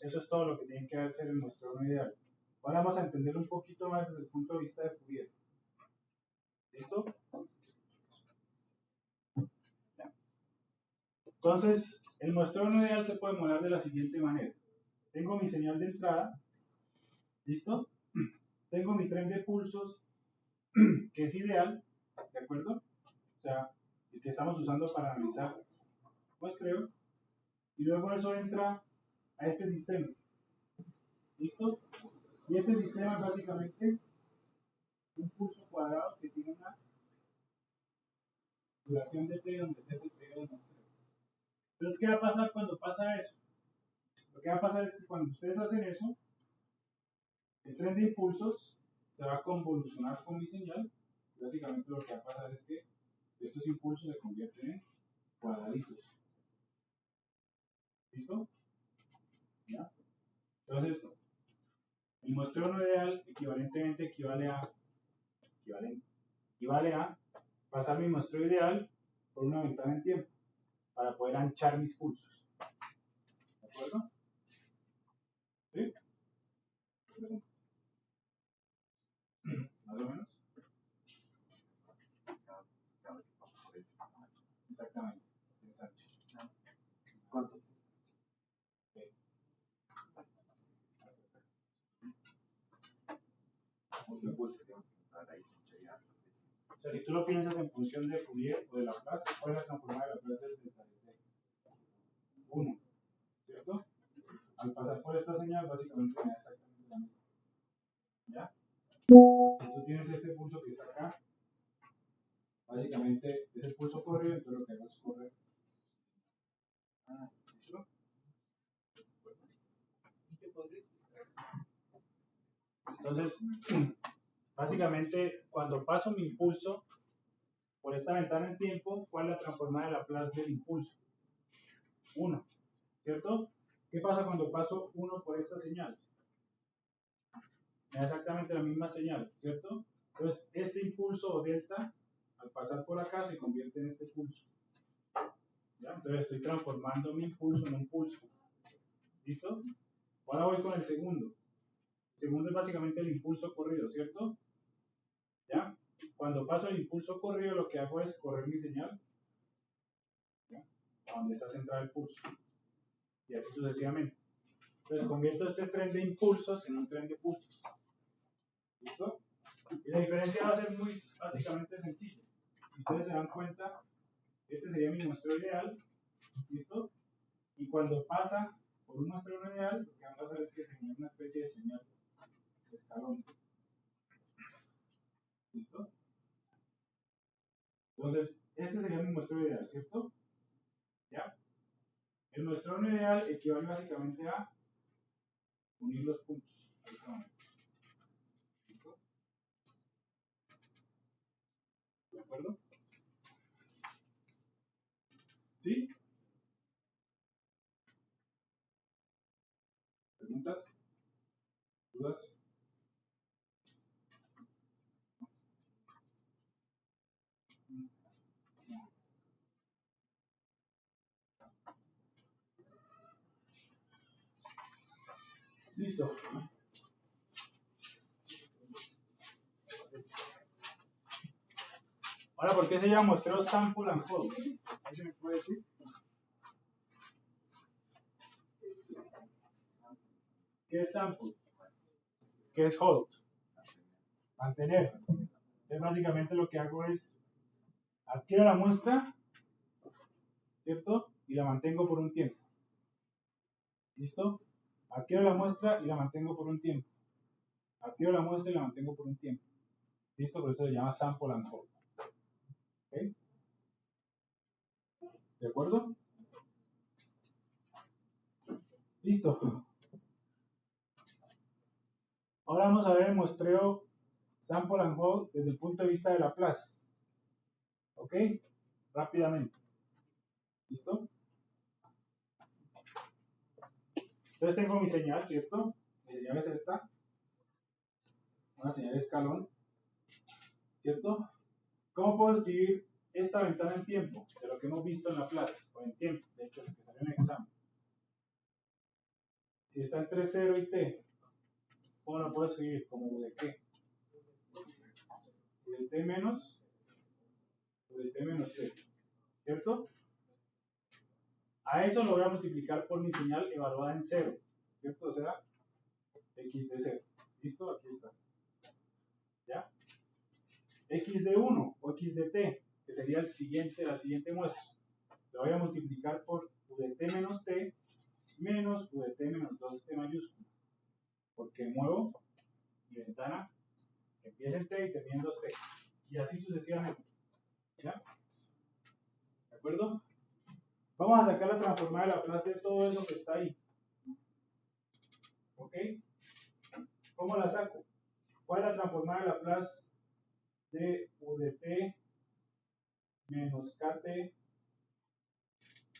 Eso es todo lo que tiene que hacer el muestreo no ideal. Ahora vamos a entender un poquito más desde el punto de vista de Fourier. ¿Listo? ¿Ya? Entonces, el muestreo no ideal se puede modelar de la siguiente manera. Tengo mi señal de entrada, ¿listo? Tengo mi tren de pulsos, que es ideal, ¿de acuerdo? O sea, el que estamos usando para analizar muestreo, y luego eso entra a este sistema, ¿listo? Y este sistema es básicamente un pulso cuadrado que tiene una duración de t donde t es el periodo de muestreo. Entonces, ¿qué va a pasar cuando pasa eso? Lo que va a pasar es que cuando ustedes hacen eso, el tren de impulsos se va a convolucionar con mi señal. Básicamente lo que va a pasar es que estos impulsos se convierten en cuadraditos. ¿Listo? ¿Ya? Entonces, el muestreo no ideal equivalentemente equivale a pasar mi muestreo ideal por una ventana en tiempo para poder anchar mis pulsos. ¿De acuerdo? ¿Sí? ¿Más o menos? Exactamente. Exacto. ¿Cuántos? O sea, si tú lo piensas en función de Fourier o de Laplace, ¿cuál es la transformada de Laplace del delta de t? 1, ¿cierto? Al pasar por esta señal, básicamente me da exactamente la misma. ¿Ya? Si tú tienes este pulso que está acá, básicamente es el pulso corrido, entonces lo que hago es correr. ¿Listo? Entonces, básicamente, cuando paso mi impulso por esta ventana en tiempo, ¿cuál es la transformada de Laplace del impulso? 1, ¿cierto? ¿Qué pasa cuando paso 1 por esta señal? Me da exactamente la misma señal, ¿cierto? Entonces, este impulso o delta, al pasar por acá, se convierte en este pulso. ¿Ya? Entonces, estoy transformando mi impulso en un pulso. ¿Listo? Ahora voy con el segundo. El segundo es básicamente el impulso corrido, ¿cierto? ¿Ya? Cuando paso el impulso corrido, lo que hago es correr mi señal, ¿ya? A donde está centrado el pulso. Y así sucesivamente. Entonces, convierto este tren de impulsos en un tren de pulsos. ¿Listo? Y la diferencia va a ser muy básicamente sencilla. Si ustedes se dan cuenta, este sería mi muestreo ideal. ¿Listo? Y cuando pasa por un muestreo ideal, lo que va a pasar es que se genera una especie de señal de escalón. ¿Listo? Entonces, este sería mi muestreo ideal, ¿cierto? ¿Ya? El muestreo ideal equivale básicamente a unir los puntos. ¿Listo? ¿De acuerdo? ¿Sí? ¿Preguntas? ¿Dudas? Listo. Ahora, ¿por qué se llama muestreo sample and hold? ¿Ahí se me puede decir? ¿Qué es sample? ¿Qué es hold? Mantener. Entonces, básicamente lo que hago es adquiero la muestra, ¿cierto? Y la mantengo por un tiempo. ¿Listo? Adquiero la muestra y la mantengo por un tiempo. Adquiero la muestra y la mantengo por un tiempo. ¿Listo? Por eso se llama sample and hold. ¿Ok? ¿De acuerdo? Listo. Ahora vamos a ver el muestreo sample and hold desde el punto de vista de Laplace. ¿Ok? Rápidamente. ¿Listo? Entonces tengo mi señal, ¿cierto? Mi señal es esta. Una señal de escalón. ¿Cierto? ¿Cómo puedo escribir esta ventana en tiempo? De lo que hemos visto en Laplace. O en tiempo, de hecho, lo que salió en el examen. Si está entre 0 y t, ¿cómo lo puedo escribir? ¿Como u de qué? U de t menos t. ¿Cierto? A eso lo voy a multiplicar por mi señal evaluada en 0. ¿Cierto? O sea, x de 0. ¿Listo? Aquí está. ¿Ya? X de 1 o x de t, que sería la siguiente muestra. Lo voy a multiplicar por u de t menos t menos u de t menos 2t mayúscula. Porque muevo mi ventana, empieza en t y termina en 2t. Y así sucesivamente. ¿Ya? ¿De acuerdo? Vamos a sacar la transformada de Laplace de todo eso que está ahí. ¿Ok? ¿Cómo la saco? ¿Cuál es la transformada de Laplace de u de t menos kt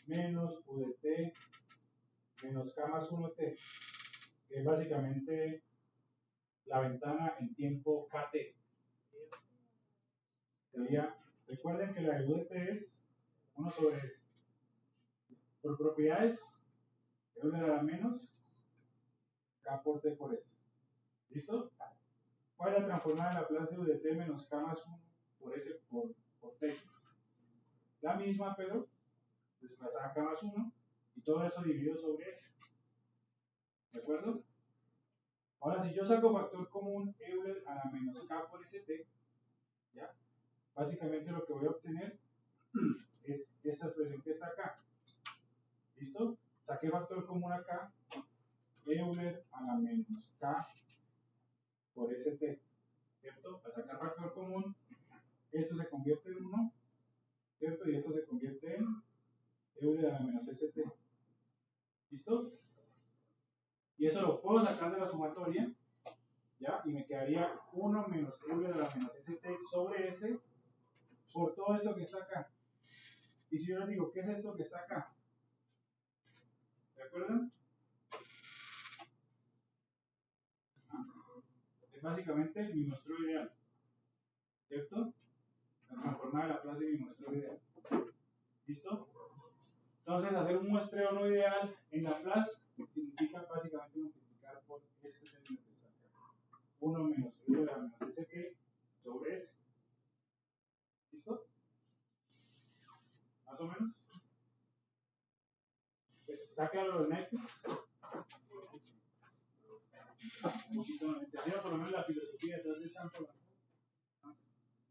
menos u de t menos k más 1t? Que es básicamente la ventana en tiempo kt. Sería, recuerden que la de u de t es 1 sobre s. Por propiedades, u le dará menos k por t por s. ¿Listo? ¿Cuál es la transformada de Laplace de u de t menos k más 1 por s por t? La misma, pero desplazada k más 1 y todo eso dividido sobre s. ¿De acuerdo? Ahora, si yo saco factor común Euler a la menos k por st, ¿ya? Básicamente lo que voy a obtener es esta expresión que está acá. ¿Listo? Saqué factor común acá, Euler a la menos k por st. ¿Cierto? Al sacar factor común, esto se convierte en 1, ¿cierto? Y esto se convierte en Euler a la menos st. ¿Listo? Y eso lo puedo sacar de la sumatoria, ¿ya? Y me quedaría 1 menos Euler a la menos st sobre s por todo esto que está acá. Y si yo les digo, ¿qué es esto que está acá? ¿Se acuerdan? Es básicamente mi muestreo ideal, ¿cierto? La transformada de Laplace de mi muestreo ideal. ¿Listo? Entonces, hacer un muestreo no ideal en Laplace significa básicamente multiplicar por este término que está acá. 1 menos e to la menos st sobre s. ¿Listo? ¿Más o menos? ¿Está claro lo de X? ¿Entendieron por lo menos la filosofía detrás de sample?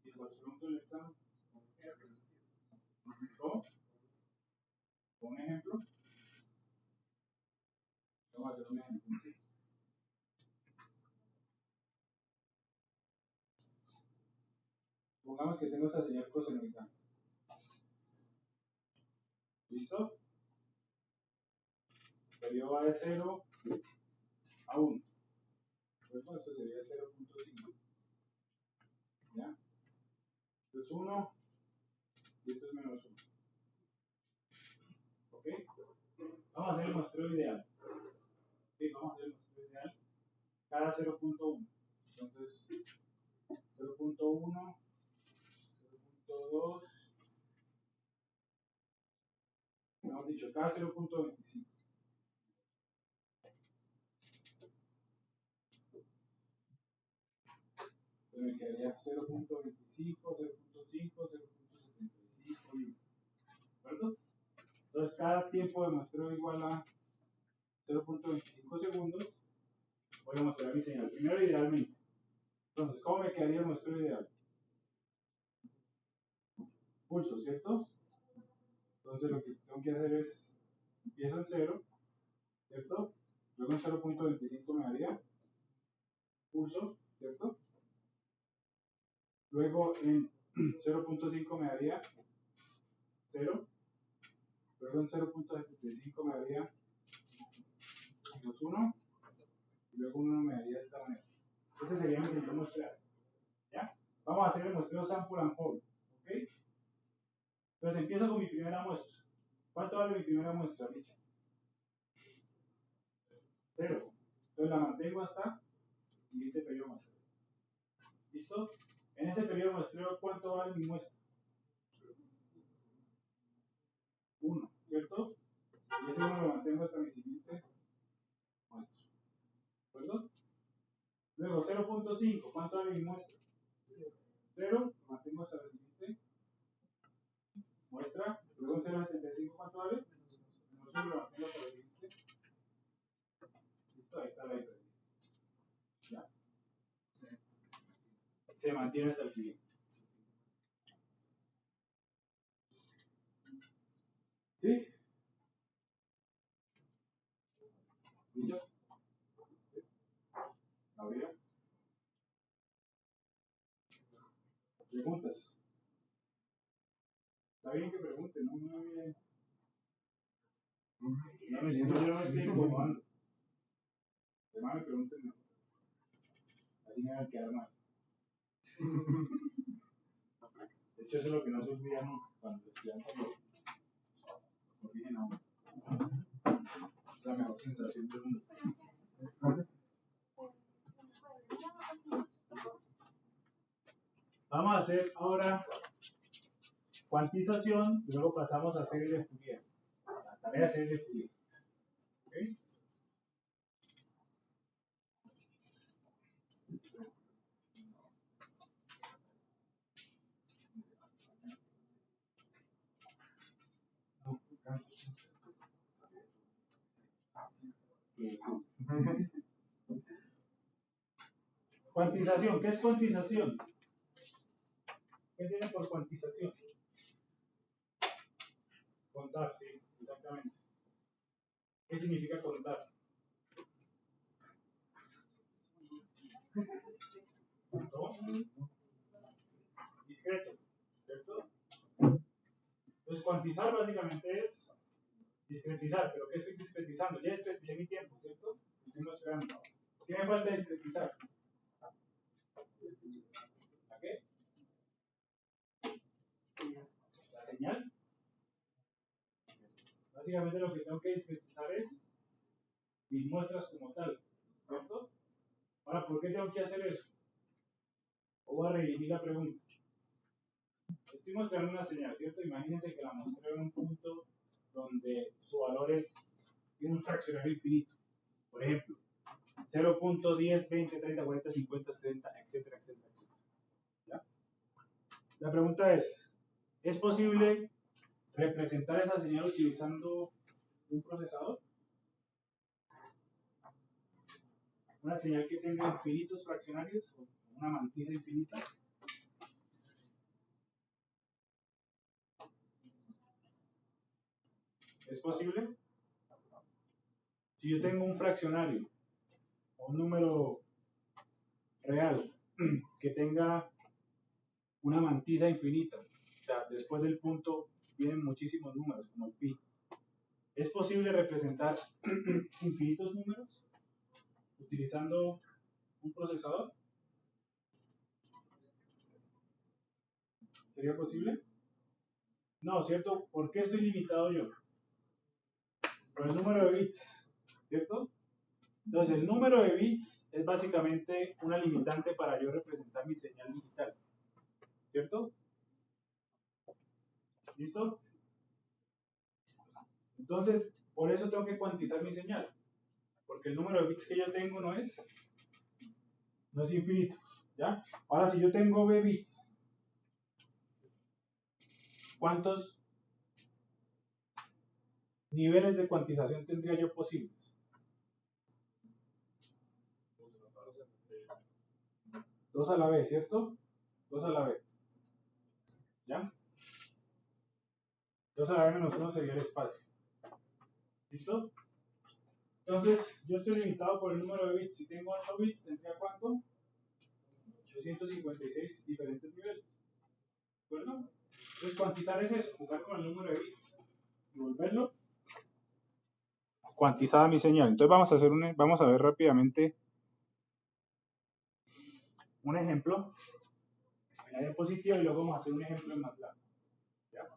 Y se los pregunto en el examen. ¿Cómo? ¿Un ejemplo? Vamos a hacer un ejemplo. Pongamos que tengo esa señal cosenoidal. ¿Listo? El periodo va de 0 a 1. Bueno, eso sería 0.5. ¿Ya? Esto es 1 y esto es menos 1. ¿Ok? Vamos a hacer el muestreo ideal. ¿Ok? Vamos a hacer el muestreo ideal cada 0.1. Entonces, 0.1, 0.2, mejor dicho, cada 0.25. Me quedaría 0.25, 0.5, 0.75 y 1. ¿De acuerdo? Entonces, cada tiempo de muestreo igual a 0.25 segundos. Voy a mostrar mi señal. Primero, idealmente. Entonces, ¿cómo me quedaría el muestreo ideal? Pulso, ¿cierto? Entonces, lo que tengo que hacer es, empiezo en 0, ¿cierto? Luego en 0.25 me daría pulso, ¿cierto? Luego en 0.5 me daría 0. Luego en 0.75 me daría menos 1. Y luego 1 me daría de esta manera. Ese sería mi señal muestreado. ¿Ya? Vamos a hacer el muestreo sample and hold. ¿Ok? Entonces empiezo con mi primera muestra. ¿Cuánto vale mi primera muestra, Richard? 0. Entonces la mantengo hasta el siguiente periodo muestreo. ¿Listo? En ese periodo muestreo, ¿cuánto vale mi muestra? 1, ¿cierto? Y ese 1 lo mantengo hasta mi siguiente muestra. ¿De acuerdo? Luego 0.5, ¿cuánto vale mi muestra? 0, lo mantengo hasta la siguiente muestra. Luego en 0.75, ¿cuánto vale? Menos 1, lo mantengo hasta la siguiente. Listo, ahí está la diferencia. ¿Ya? Se mantiene hasta el siguiente. ¿Sí? ¿Listo? ¿Gabriela? ¿Preguntas? Está bien que pregunten, no muy bien. No me siento, yo no me estoy incomodando. Además me pregunten, así me van a quedar mal. De hecho, eso es lo que no se olvida nunca cuando los estudiantes lo corrigen a uno. Es la mejor sensación del mundo. Vamos a hacer ahora cuantización y luego pasamos a serie de Fourier. La tarea de serie de Fourier. ¿Okay? Cuantización, ¿qué es cuantización? ¿Qué tiene por cuantización? Contar, sí, exactamente. ¿Qué significa contar? ¿No? Discreto, ¿cierto? Entonces, cuantizar básicamente es discretizar, pero ¿qué estoy discretizando? Ya discreticé mi tiempo, ¿cierto? Estoy mostrando. ¿Qué me falta discretizar? ¿La qué? La señal. La Básicamente lo que tengo que discretizar es mis muestras como tal, ¿cierto? Ahora, ¿por qué tengo que hacer eso? O voy a redirigir la pregunta. Estoy mostrando una señal, ¿cierto? Imagínense que la mostré en un punto donde su valor tiene un fraccionario infinito. Por ejemplo, 0.10, 20, 30, 40, 50, 60, etcétera, etcétera, etcétera. ¿Ya? La pregunta ¿es posible representar esa señal utilizando un procesador? Una señal que tenga infinitos fraccionarios, o una mantisa infinita. ¿Es posible? Si yo tengo un fraccionario o un número real que tenga una mantisa infinita, o sea, después del punto vienen muchísimos números, como el pi. ¿Es posible representar infinitos números utilizando un procesador? ¿Sería posible? No, ¿cierto? ¿Por qué estoy limitado yo? Por el número de bits, ¿cierto? Entonces, el número de bits es básicamente una limitante para yo representar mi señal digital, ¿cierto? ¿Listo? Entonces, por eso tengo que cuantizar mi señal, porque el número de bits que yo tengo no es infinito, ¿ya? Ahora, si yo tengo b bits, ¿cuántos niveles de cuantización tendría yo posibles? Dos a la vez, ¿cierto? Dos a la vez, ¿ya? 2 a la vez menos 1 sería el espacio. ¿Listo? Entonces, yo estoy limitado por el número de bits. Si tengo 8 bits, ¿tendría cuánto? 856 diferentes niveles. ¿De acuerdo? Entonces, cuantizar es eso, jugar con el número de bits y volverlo cuantizada mi señal. Entonces, vamos a ver rápidamente un ejemplo en la diapositiva y luego vamos a hacer un ejemplo en MATLAB. ¿Ya?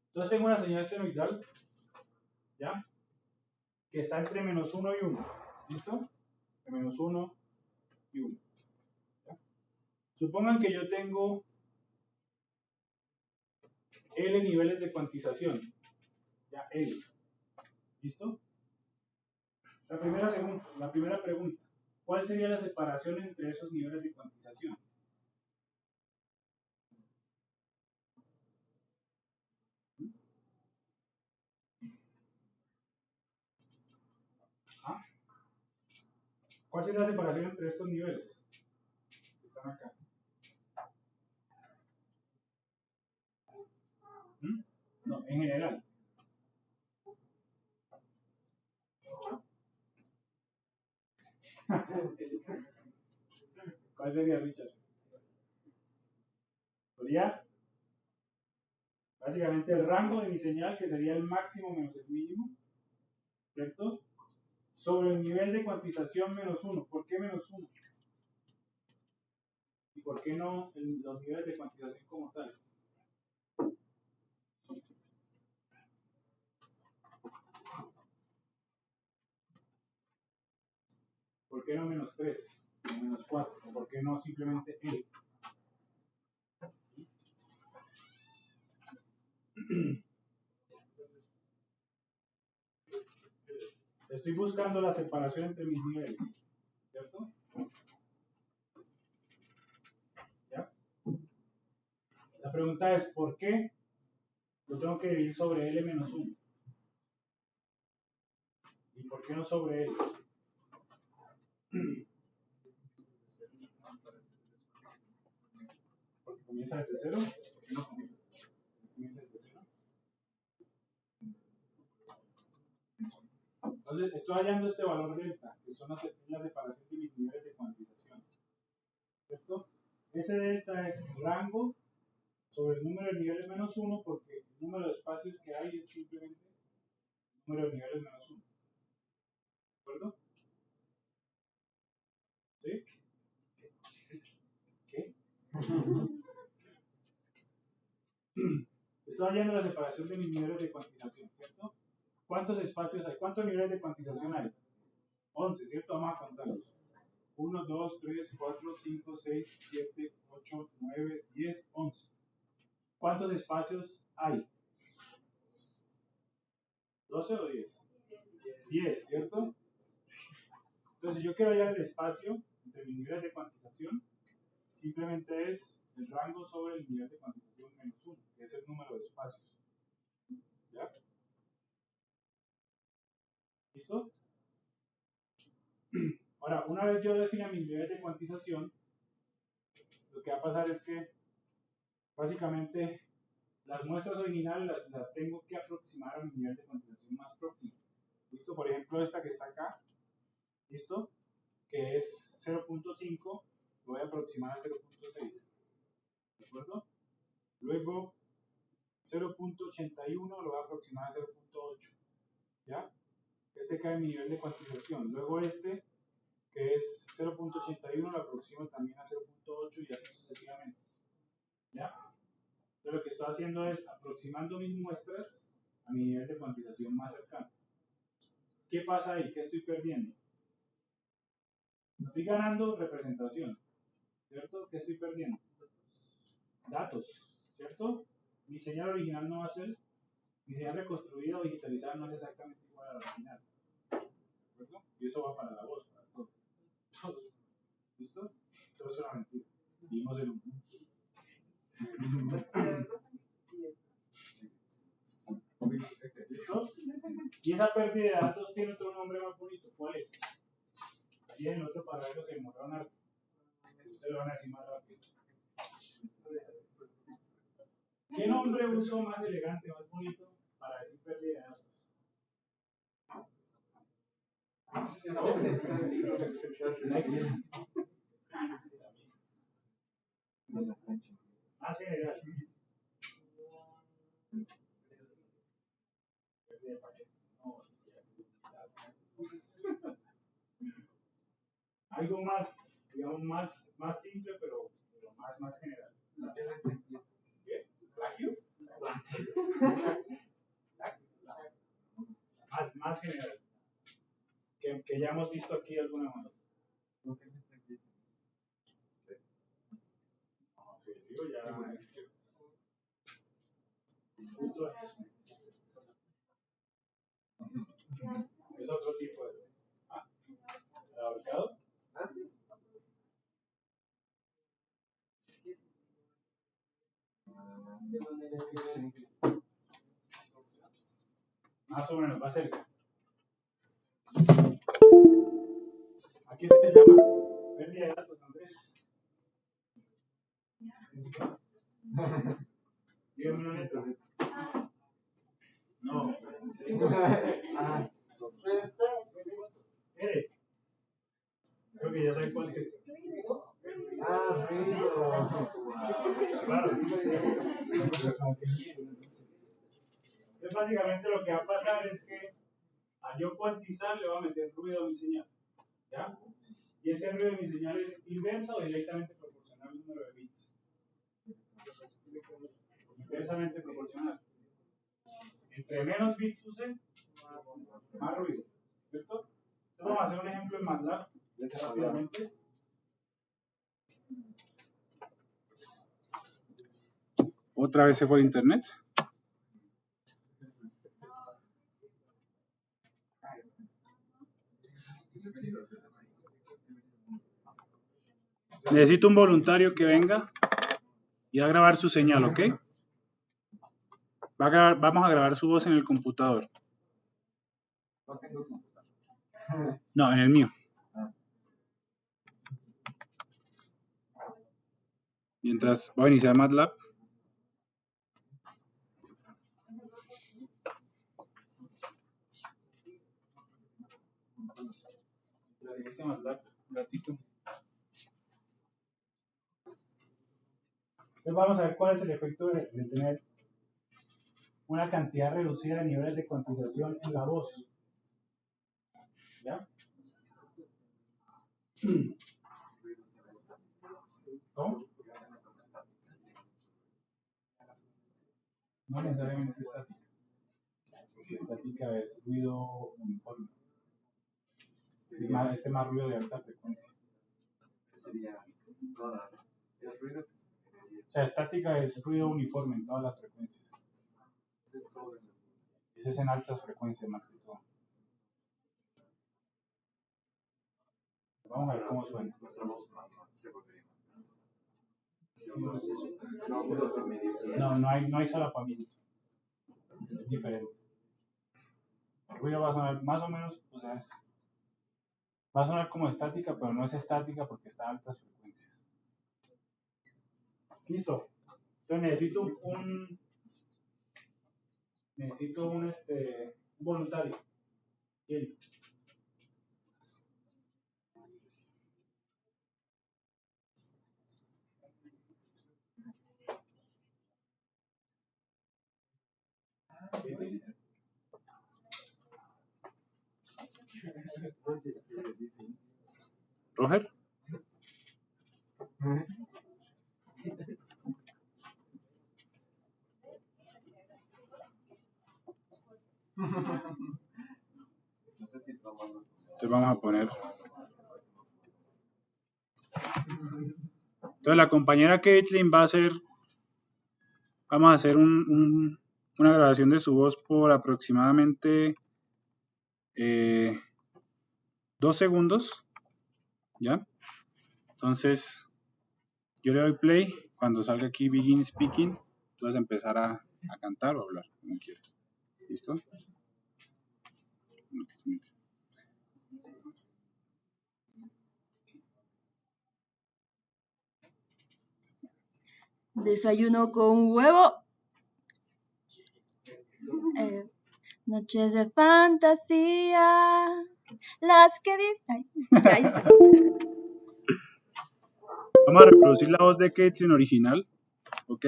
Entonces, tengo una señal senoidal, ¿ya? Que está entre menos 1 y 1. ¿Listo? Entre menos 1 y 1. ¿Ya? Supongan que yo tengo L niveles de cuantización. Ya, L. ¿Listo? La primera pregunta. ¿Cuál sería la separación entre esos niveles de cuantización? ¿Ah? ¿Cuál sería la separación entre estos niveles que están acá? No, en general. ¿Cuál sería, Richard? Sería básicamente el rango de mi señal, que sería el máximo menos el mínimo, ¿cierto? Sobre el nivel de cuantización menos 1. ¿Por qué menos 1? ¿Y por qué no los niveles de cuantización como tal? ¿Por qué no menos 3? O menos 4. ¿Por qué no simplemente L? Estoy buscando la separación entre mis niveles, ¿cierto? ¿Ya? La pregunta es, ¿por qué lo tengo que dividir sobre L menos 1? ¿Y por qué no sobre L? Porque comienza desde 0. ¿Por qué no comienza desde 0? Entonces, estoy hallando este valor delta, que son la separación de mis niveles de cuantización, ¿cierto? Ese delta es el rango sobre el número de niveles menos 1, porque el número de espacios que hay es simplemente el número de niveles menos 1. ¿De acuerdo? ¿Sí? ¿Qué? Estoy hallando la separación de mis niveles de cuantización, ¿cierto? ¿Cuántos espacios hay? ¿Cuántos niveles de cuantización hay? 11, ¿cierto? Vamos a contarlos. 1, 2, 3, 4, 5, 6, 7, 8, 9, 10, 11. ¿Cuántos espacios hay? ¿12 o 10? 10, ¿cierto? Entonces, si yo quiero hallar el espacio entre mis niveles de cuantización, simplemente es el rango sobre el nivel de cuantización menos 1, que es el número de espacios. ¿Ya? ¿Listo? Ahora, una vez yo defina mi nivel de cuantización, lo que va a pasar es que básicamente las muestras originales las tengo que aproximar a mi nivel de cuantización más próximo. ¿Listo? Por ejemplo, esta que está acá, ¿listo? Que es 0.5, lo voy a aproximar a 0.6. ¿De acuerdo? Luego, 0.81 lo voy a aproximar a 0.8. ¿Ya? Este cae en mi nivel de cuantización. Luego este, que es 0.81, lo aproximo también a 0.8 y así sucesivamente. ¿Ya? Entonces lo que estoy haciendo es aproximando mis muestras a mi nivel de cuantización más cercano. ¿Qué pasa ahí? ¿Qué estoy perdiendo? Estoy ganando representación, ¿cierto? ¿Qué estoy perdiendo? Datos, ¿cierto? Mi señal original no va a ser, mi señal reconstruida o digitalizada no es exactamente igual a la original, ¿cierto? Y eso va para la voz, para todo. ¿Listo? Eso es una mentira. Vivimos en un mundo. ¿Listo? Y esa pérdida de datos tiene otro nombre más bonito. ¿Cuál es? Así en el otro parágrafo se demoraron harto. Ustedes lo van a decir más rápido. ¿Qué nombre uso más elegante, más bonito para decir pérdida de datos? Más general. Algo más, digamos, más simple, pero más general. ¿Qué? ¿Plagio? Más general. Que ya hemos visto aquí de alguna manera. No, si digo ya. Justo eso. Es otro tipo de. ¿El ahorcado? Más o menos, va cerca. Aquí se llama pérdida de datos, Andrés. Dígame una letra. No. Creo que ya saben cuál es. Claro. Entonces, básicamente lo que va a pasar es que al yo cuantizar le voy a meter ruido a mi señal. ¿Ya? Y ese ruido de mi señal es inversa o directamente proporcional al número de bits. Inversamente proporcional. Entre menos bits use, más ruido. ¿Cierto? Entonces vamos a hacer un ejemplo en MATLAB rápidamente. ¿Otra vez se fue el internet? Necesito un voluntario que venga y va a grabar su señal, ¿ok? Vamos a grabar su voz en el computador. No, en el mío. Mientras voy a iniciar MATLAB. MATLAB un ratito. Entonces vamos a ver cuál es el efecto de tener una cantidad reducida de niveles de cuantización en la voz. ¿Ya? ¿Cómo? No necesariamente estática. Estática es ruido uniforme. Este más ruido de alta frecuencia. Sería toda el ruido que se O sea, estática es ruido uniforme en todas las frecuencias. es sobre Ese es en altas frecuencias más que todo. Vamos a ver cómo suena. nuestra voz no se volvería más. No hay solapamiento. Es diferente. El ruido va a sonar más o menos, o sea, va a sonar como estática, pero no es estática porque está a altas frecuencias. Listo. Entonces necesito un voluntario. ¿Quién? ¿Roger? No sé si tomando. Entonces vamos a poner. Entonces la compañera Caitlin vamos a hacer una grabación de su voz por aproximadamente 2 segundos, ¿ya? Entonces yo le doy play, cuando salga aquí Begin Speaking, tú vas a empezar a cantar o hablar, como quieras. ¿Listo? Desayuno con huevo. Noches de fantasía. Las que vi. Ay, ya está. Vamos a reproducir la voz de Caitlin original, ¿ok?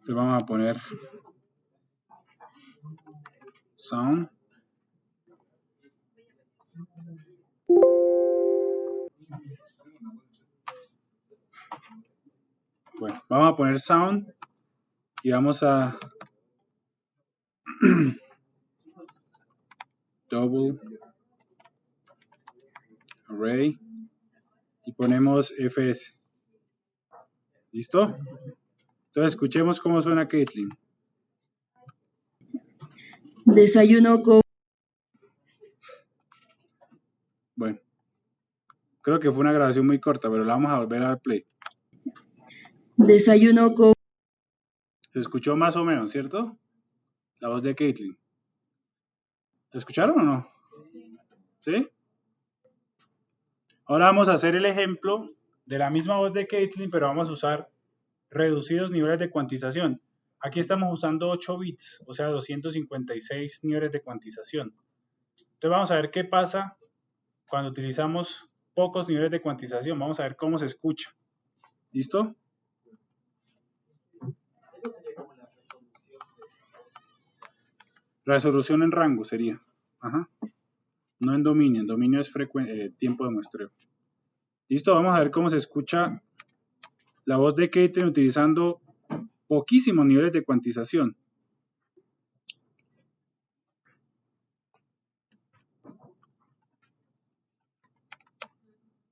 Le vamos a poner sound. Bueno, vamos a poner sound y vamos a double array y ponemos fs. ¿Listo? Entonces escuchemos cómo suena Caitlin. Desayuno con. Bueno, creo que fue una grabación muy corta, pero la vamos a volver a dar play. Desayuno con. Se escuchó más o menos, ¿cierto? La voz de Caitlin. ¿La escucharon o no? ¿Sí? Ahora vamos a hacer el ejemplo de la misma voz de Caitlin, pero vamos a usar reducidos niveles de cuantización. Aquí estamos usando 8 bits, o sea, 256 niveles de cuantización. Entonces vamos a ver qué pasa cuando utilizamos pocos niveles de cuantización. Vamos a ver cómo se escucha. ¿Listo? Eso sería como la resolución. Resolución en rango sería. Ajá. No en dominio. En dominio es tiempo de muestreo. ¿Listo? Vamos a ver cómo se escucha la voz de Caitlin utilizando poquísimos niveles de cuantización.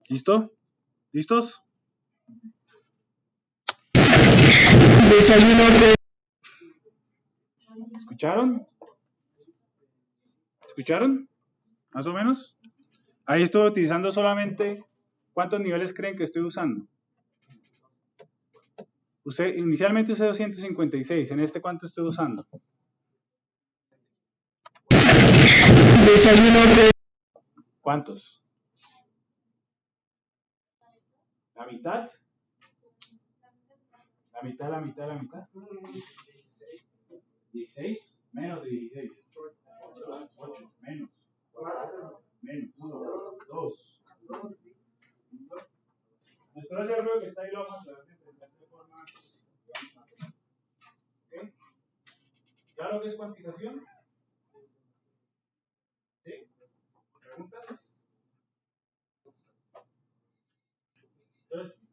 ¿Listo? ¿Listos? ¿Escucharon? ¿Escucharon? ¿Más o menos? Ahí estoy utilizando solamente. ¿Cuántos niveles creen que estoy usando? Inicialmente usé 256. ¿En este cuánto estoy usando? ¿Cuántos? ¿La mitad? ¿La mitad, la mitad, la mitad? 16. Menos de 16. 8. Menos. Menos. 2. Después de hacer lo que está ahí, lo vamos a tratar de entender de forma. ¿Ok? ¿Claro que es cuantización? ¿Sí?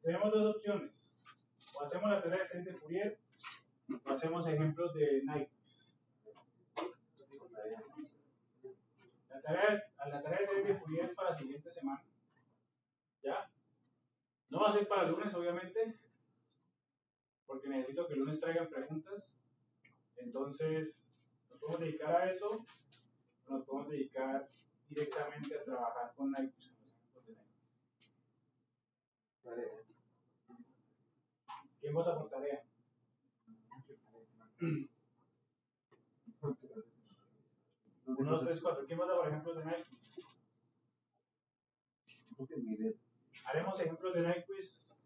tenemos dos opciones. O hacemos la tarea de serie de Fourier, o hacemos ejemplos de Nyquist. La tarea de serie de Fourier es para la siguiente semana. ¿Ya? No va a ser para el lunes, obviamente, porque necesito que el lunes traigan preguntas. Entonces, nos podemos dedicar a eso, o nos podemos dedicar directamente a trabajar con Nyquist. ¿Quién vota por tarea? 1, 2, 3, 4. ¿Quién vota por ejemplos de Nyquist? Haremos ejemplos de Nyquist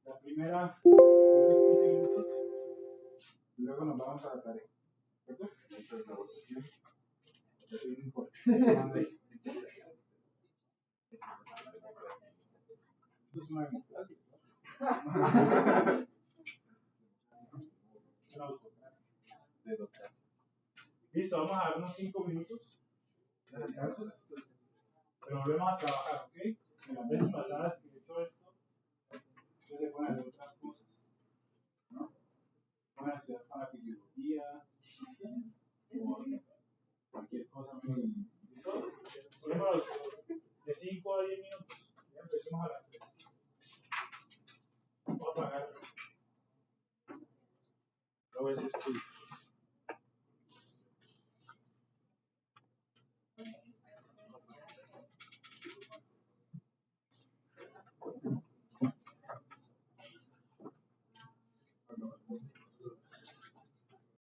la primera, primeros 15 minutos, y luego nos vamos a la tarea. ¿Cierto? Esta es la votación. No importa. Esto es una democracia. Es una autocracia. Listo, vamos a dar unos 5 minutos de descanso. Pero volvemos a trabajar, ¿ok? En las veces pasadas que he hecho esto, ustedes se ponen a hacer otras cosas, ¿no? Van a estudiar para fisiología, o cualquier cosa. ¿Listo? Ponemos de 5 a 10 minutos. Ya empecemos a las 3. Voy a apagar. Luego ese estudio.